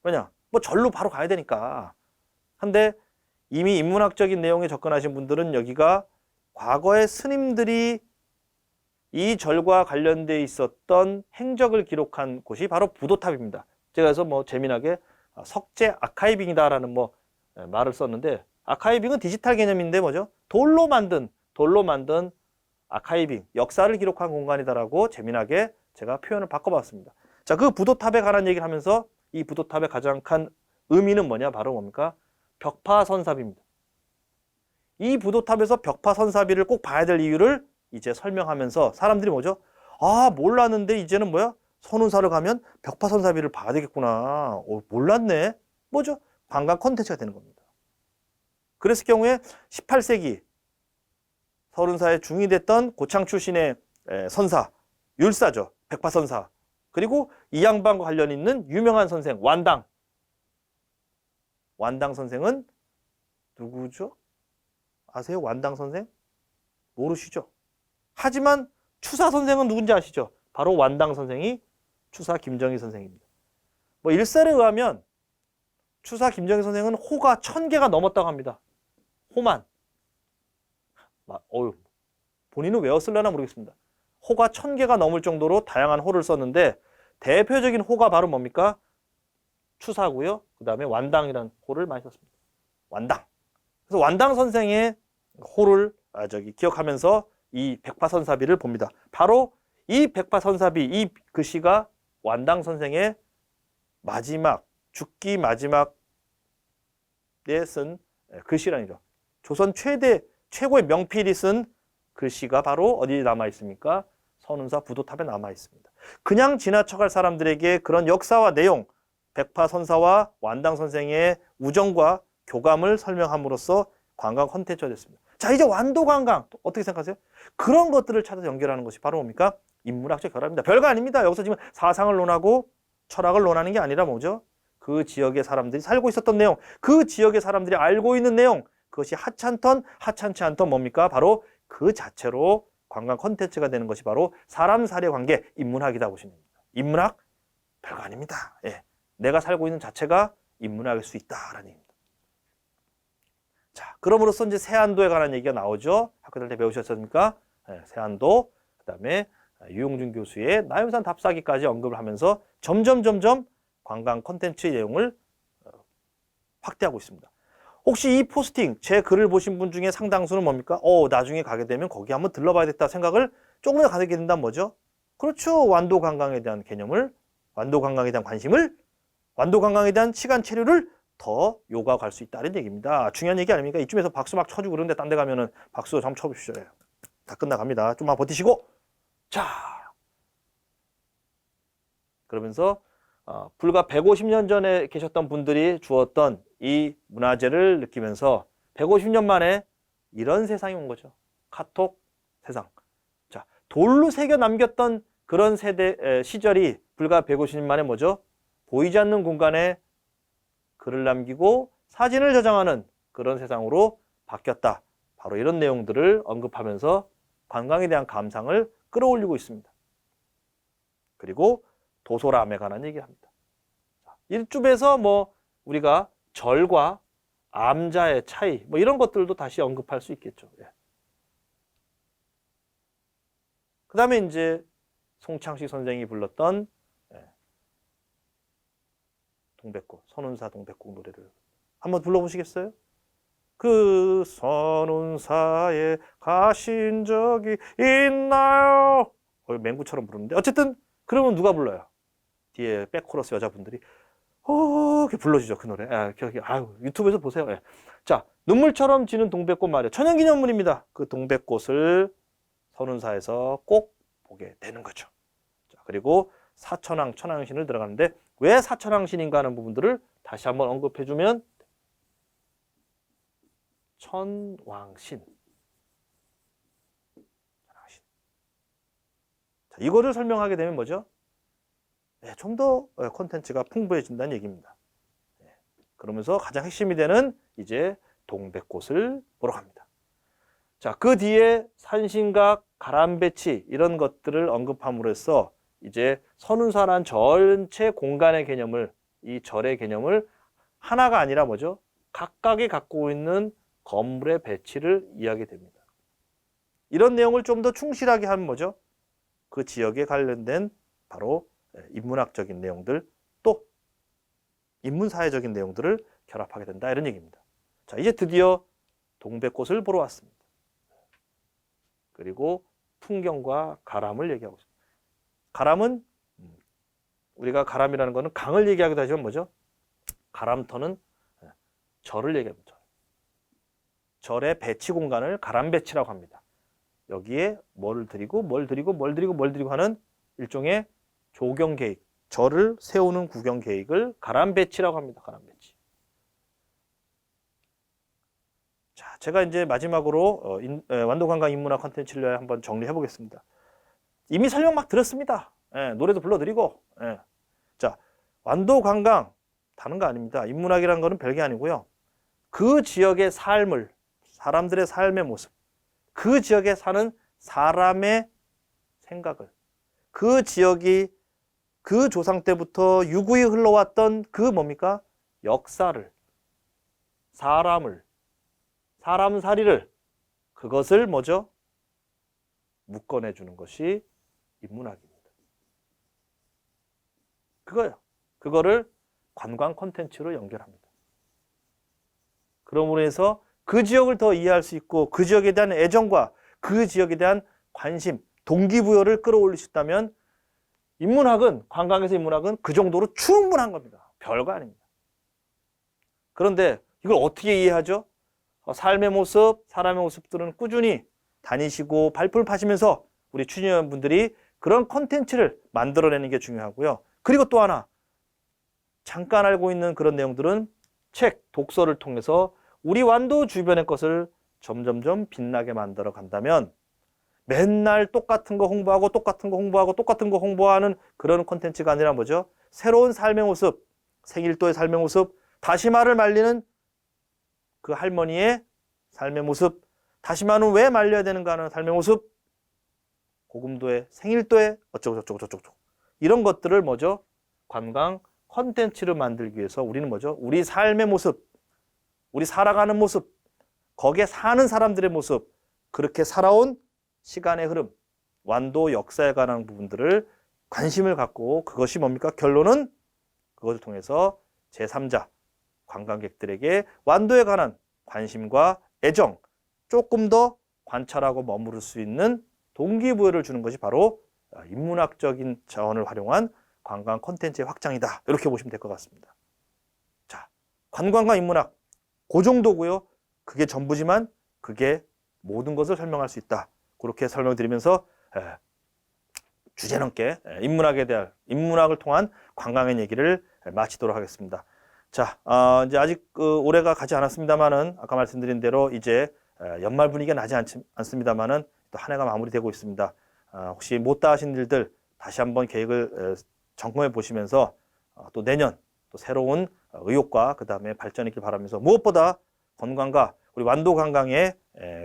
Speaker 1: 왜냐? 뭐 절로 바로 가야 되니까. 근데 이미 인문학적인 내용에 접근하신 분들은 여기가 과거의 스님들이 이 절과 관련돼 있었던 행적을 기록한 곳이 바로 부도탑입니다. 제가 그래서 뭐 재미나게 석재 아카이빙이다라는 뭐 말을 썼는데 아카이빙은 디지털 개념인데 뭐죠? 돌로 만든 아카이빙, 역사를 기록한 공간이다라고 재미나게 제가 표현을 바꿔봤습니다. 자, 그 부도탑에 관한 얘기를 하면서 이 부도탑의 가장 큰 의미는 뭐냐? 바로 뭡니까? 벽파선사비입니다. 이 부도탑에서 벽파선사비를 꼭 봐야 될 이유를 이제 설명하면서 사람들이 뭐죠? 아, 몰랐는데 이제는 뭐야? 선운사를 가면 벽파선사비를 봐야 되겠구나. 몰랐네. 뭐죠? 관광 콘텐츠가 되는 겁니다. 그랬을 경우에 18세기 선운사에 중위됐던 고창 출신의 선사, 율사죠. 백파선사. 그리고 이 양반과 관련 있는 유명한 선생, 완당. 완당 선생은 누구죠? 아세요? 완당 선생? 모르시죠? 하지만 추사 선생은 누군지 아시죠? 바로 완당 선생이 추사 김정희 선생입니다. 뭐 일설에 의하면 추사 김정희 선생은 호가 1000개가 넘었다고 합니다. 호만. 본인은 외웠을려나 모르겠습니다. 호가 1000개가 넘을 정도로 다양한 호를 썼는데 대표적인 호가 바로 뭡니까? 추사고요. 그 다음에 완당이라는 호를 많이 썼습니다. 완당. 그래서 완당 선생의 호를 기억하면서 이 백파선사비를 봅니다. 바로 이 백파선사비, 이 글씨가 완당 선생의 마지막, 죽기 마지막 때 쓴 글씨란이죠. 조선 최고의 명필이 쓴 글씨가 바로 어디에 남아 있습니까? 선운사 부도탑에 남아 있습니다. 그냥 지나쳐갈 사람들에게 그런 역사와 내용, 백파선사와 완당 선생의 우정과 교감을 설명함으로써 관광 콘텐츠가 됐습니다. 자, 이제 완도 관광 어떻게 생각하세요? 그런 것들을 찾아서 연결하는 것이 바로 뭡니까? 인문학적 결합입니다. 별거 아닙니다. 여기서 지금 사상을 논하고 철학을 논하는 게 아니라 뭐죠? 그 지역의 사람들이 살고 있었던 내용, 그 지역의 사람들이 알고 있는 내용, 그것이 하찮던 하찮지 않던 뭡니까? 바로 그 자체로 관광 콘텐츠가 되는 것이 바로 사람 사례 관계 인문학이다 보시면 됩니다. 인문학 별거 아닙니다. 예. 내가 살고 있는 자체가 인문학일 수 있다라는 얘기입니다. 자, 그럼으로써 이제 세안도에 관한 얘기가 나오죠. 학교 다닐 때 배우셨습니까? 예, 세안도, 그다음에 유용준 교수의 나윤산 답사기까지 언급을 하면서 점점 관광 콘텐츠의 내용을 확대하고 있습니다. 혹시 이 포스팅, 제 글을 보신 분 중에 상당수는 뭡니까? 나중에 가게 되면 거기 한번 들러봐야겠다 생각을 조금이라도 가지게 된다면 뭐죠? 그렇죠. 완도 관광에 대한 개념을, 완도 관광에 대한 관심을, 완도 관광에 대한 시간 체류를 더 요구할 수 있다는 얘기입니다. 중요한 얘기 아닙니까? 이쯤에서 박수 막 쳐주고 그러는데 딴 데 가면은 박수 한번 쳐보십시오. 다 끝나갑니다. 좀만 버티시고. 자, 그러면서 불과 150년 전에 계셨던 분들이 주었던 이 문화재를 느끼면서 150년 만에 이런 세상이 온 거죠. 카톡 세상. 자, 돌로 새겨 남겼던 그런 시절이 불과 150년 만에 뭐죠? 보이지 않는 공간에 글을 남기고 사진을 저장하는 그런 세상으로 바뀌었다. 바로 이런 내용들을 언급하면서 관광에 대한 감상을 끌어올리고 있습니다. 그리고 도소람에 관한 얘기를 합니다. 이쯤에서 뭐 우리가 절과 암자의 차이 뭐 이런 것들도 다시 언급할 수 있겠죠. 예. 그 다음에 이제 송창식 선생이 불렀던 동백꽃, 선운사 동백꽃 노래를 한번 불러보시겠어요? 그 선운사에 가신 적이 있나요? 맹구처럼 부르는데 어쨌든 그러면 누가 불러요? 뒤에 백코러스 여자분들이 이렇게 불러주죠. 그 노래. 유튜브에서 보세요. 예. 자, 눈물처럼 지는 동백꽃 말이에요. 천연기념물입니다. 그 동백꽃을 선운사에서 꼭 보게 되는 거죠. 자, 그리고 사천왕, 천왕신을 들어가는데 왜 사천왕신인가 하는 부분들을 다시 한번 언급해주면 천왕신. 자, 이거를 설명하게 되면 뭐죠? 네, 좀 더 콘텐츠가 풍부해진다는 얘기입니다. 네, 그러면서 가장 핵심이 되는 이제 동백꽃을 보러 갑니다. 자, 그 뒤에 산신각, 가람배치 이런 것들을 언급함으로써 이제 선운사란 전체 공간의 개념을, 이 절의 개념을 하나가 아니라 뭐죠? 각각이 갖고 있는 건물의 배치를 이해하게 됩니다. 이런 내용을 좀 더 충실하게 하면 뭐죠? 그 지역에 관련된 바로 인문학적인 내용들 또 인문사회적인 내용들을 결합하게 된다 이런 얘기입니다. 자, 이제 드디어 동백꽃을 보러 왔습니다. 그리고 풍경과 가람을 얘기하고 있습니다. 가람은 우리가 가람이라는 것은 강을 얘기하기도 하지만 뭐죠? 가람터는 절을 얘기합니다. 절의 배치 공간을 가람배치라고 합니다. 여기에 뭘 드리고 하는 일종의 조경 계획, 절을 세우는 구경 계획을 가람배치라고 합니다. 가람배치. 자, 제가 이제 마지막으로 완도관광 인문학 콘텐츠를 한번 정리해 보겠습니다. 이미 설명 막 들었습니다. 노래도 불러드리고. 자, 완도관광 다른 거 아닙니다. 인문학이라는 거는 별게 아니고요. 그 지역의 삶을, 사람들의 삶의 모습, 그 지역에 사는 사람의 생각을, 그 지역이 그 조상 때부터 유구히 흘러왔던 그 뭡니까? 역사를, 사람을, 사람살이를, 그것을 뭐죠? 묶어내주는 것이 인문학입니다. 그거예요. 그거를 관광 콘텐츠로 연결합니다. 그러므로 해서 그 지역을 더 이해할 수 있고 그 지역에 대한 애정과 그 지역에 대한 관심, 동기부여를 끌어올릴 수 있다면 인문학은, 관광에서 인문학은 그 정도로 충분한 겁니다. 별거 아닙니다. 그런데 이걸 어떻게 이해하죠? 삶의 모습, 사람의 모습들은 꾸준히 다니시고 발품을 파시면서 우리 취재원분들이 그런 콘텐츠를 만들어내는 게 중요하고요. 그리고 또 하나, 잠깐 알고 있는 그런 내용들은 책, 독서를 통해서 우리 완도 주변의 것을 점점점 빛나게 만들어 간다면 맨날 똑같은 거 홍보하고 똑같은 거 홍보하고 똑같은 거 홍보하는 그런 콘텐츠가 아니라 뭐죠? 새로운 삶의 모습, 생일도의 삶의 모습, 다시마를 말리는 그 할머니의 삶의 모습, 다시마는 왜 말려야 되는가 하는 삶의 모습, 고금도의 생일도의 어쩌고 저쩌고 저쩌고 이런 것들을 뭐죠? 관광 콘텐츠를 만들기 위해서 우리는 뭐죠? 우리 삶의 모습, 우리 살아가는 모습, 거기에 사는 사람들의 모습, 그렇게 살아온 시간의 흐름, 완도 역사에 관한 부분들을 관심을 갖고 그것이 뭡니까? 결론은 그것을 통해서 제3자 관광객들에게 완도에 관한 관심과 애정, 조금 더 관찰하고 머무를 수 있는 동기부여를 주는 것이 바로 인문학적인 자원을 활용한 관광 콘텐츠의 확장이다. 이렇게 보시면 될 것 같습니다. 자, 관광과 인문학, 그 정도고요. 그게 전부지만 그게 모든 것을 설명할 수 있다. 그렇게 설명드리면서 주제 넘게 인문학을 통한 관광의 얘기를 마치도록 하겠습니다. 자, 이제 아직 올해가 가지 않았습니다만은 아까 말씀드린 대로 이제 연말 분위기가 나지 않습니다만은 또 한 해가 마무리되고 있습니다. 혹시 못다 하신 일들 다시 한번 계획을 점검해 보시면서 또 내년 또 새로운 의욕과 그 다음에 발전이 있길 바라면서 무엇보다 관광과 우리 완도 관광의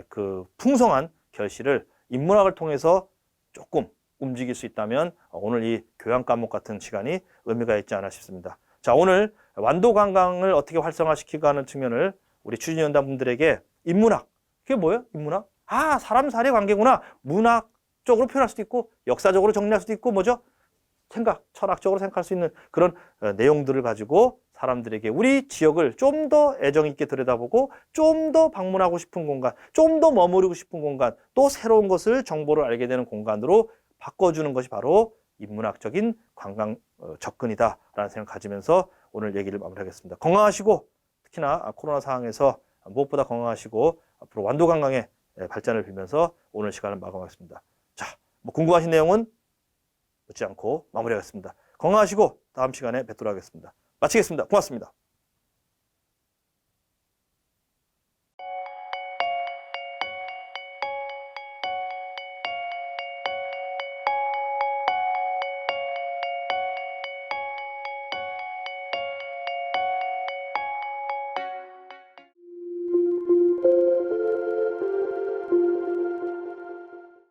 Speaker 1: 그 풍성한 결실을 인문학을 통해서 조금 움직일 수 있다면 오늘 이 교양 과목 같은 시간이 의미가 있지 않나 싶습니다. 자, 오늘 완도 관광을 어떻게 활성화시키고 하는 측면을 우리 추진위원단 분들에게 인문학, 그게 뭐예요? 인문학? 아, 사람 살이 관계구나. 문학적으로 표현할 수도 있고 역사적으로 정리할 수도 있고 뭐죠? 철학적으로 생각할 수 있는 그런 내용들을 가지고 사람들에게 우리 지역을 좀 더 애정 있게 들여다보고 좀 더 방문하고 싶은 공간, 좀 더 머무르고 싶은 공간, 또 새로운 것을 정보를 알게 되는 공간으로 바꿔주는 것이 바로 인문학적인 관광 접근이다라는 생각을 가지면서 오늘 얘기를 마무리하겠습니다. 건강하시고 특히나 코로나 상황에서 무엇보다 건강하시고 앞으로 완도 관광의 발전을 빌면서 오늘 시간을 마감하겠습니다. 자, 뭐 궁금하신 내용은 묻지 않고 마무리하겠습니다. 건강하시고 다음 시간에 뵙도록 하겠습니다. 마치겠습니다. 고맙습니다.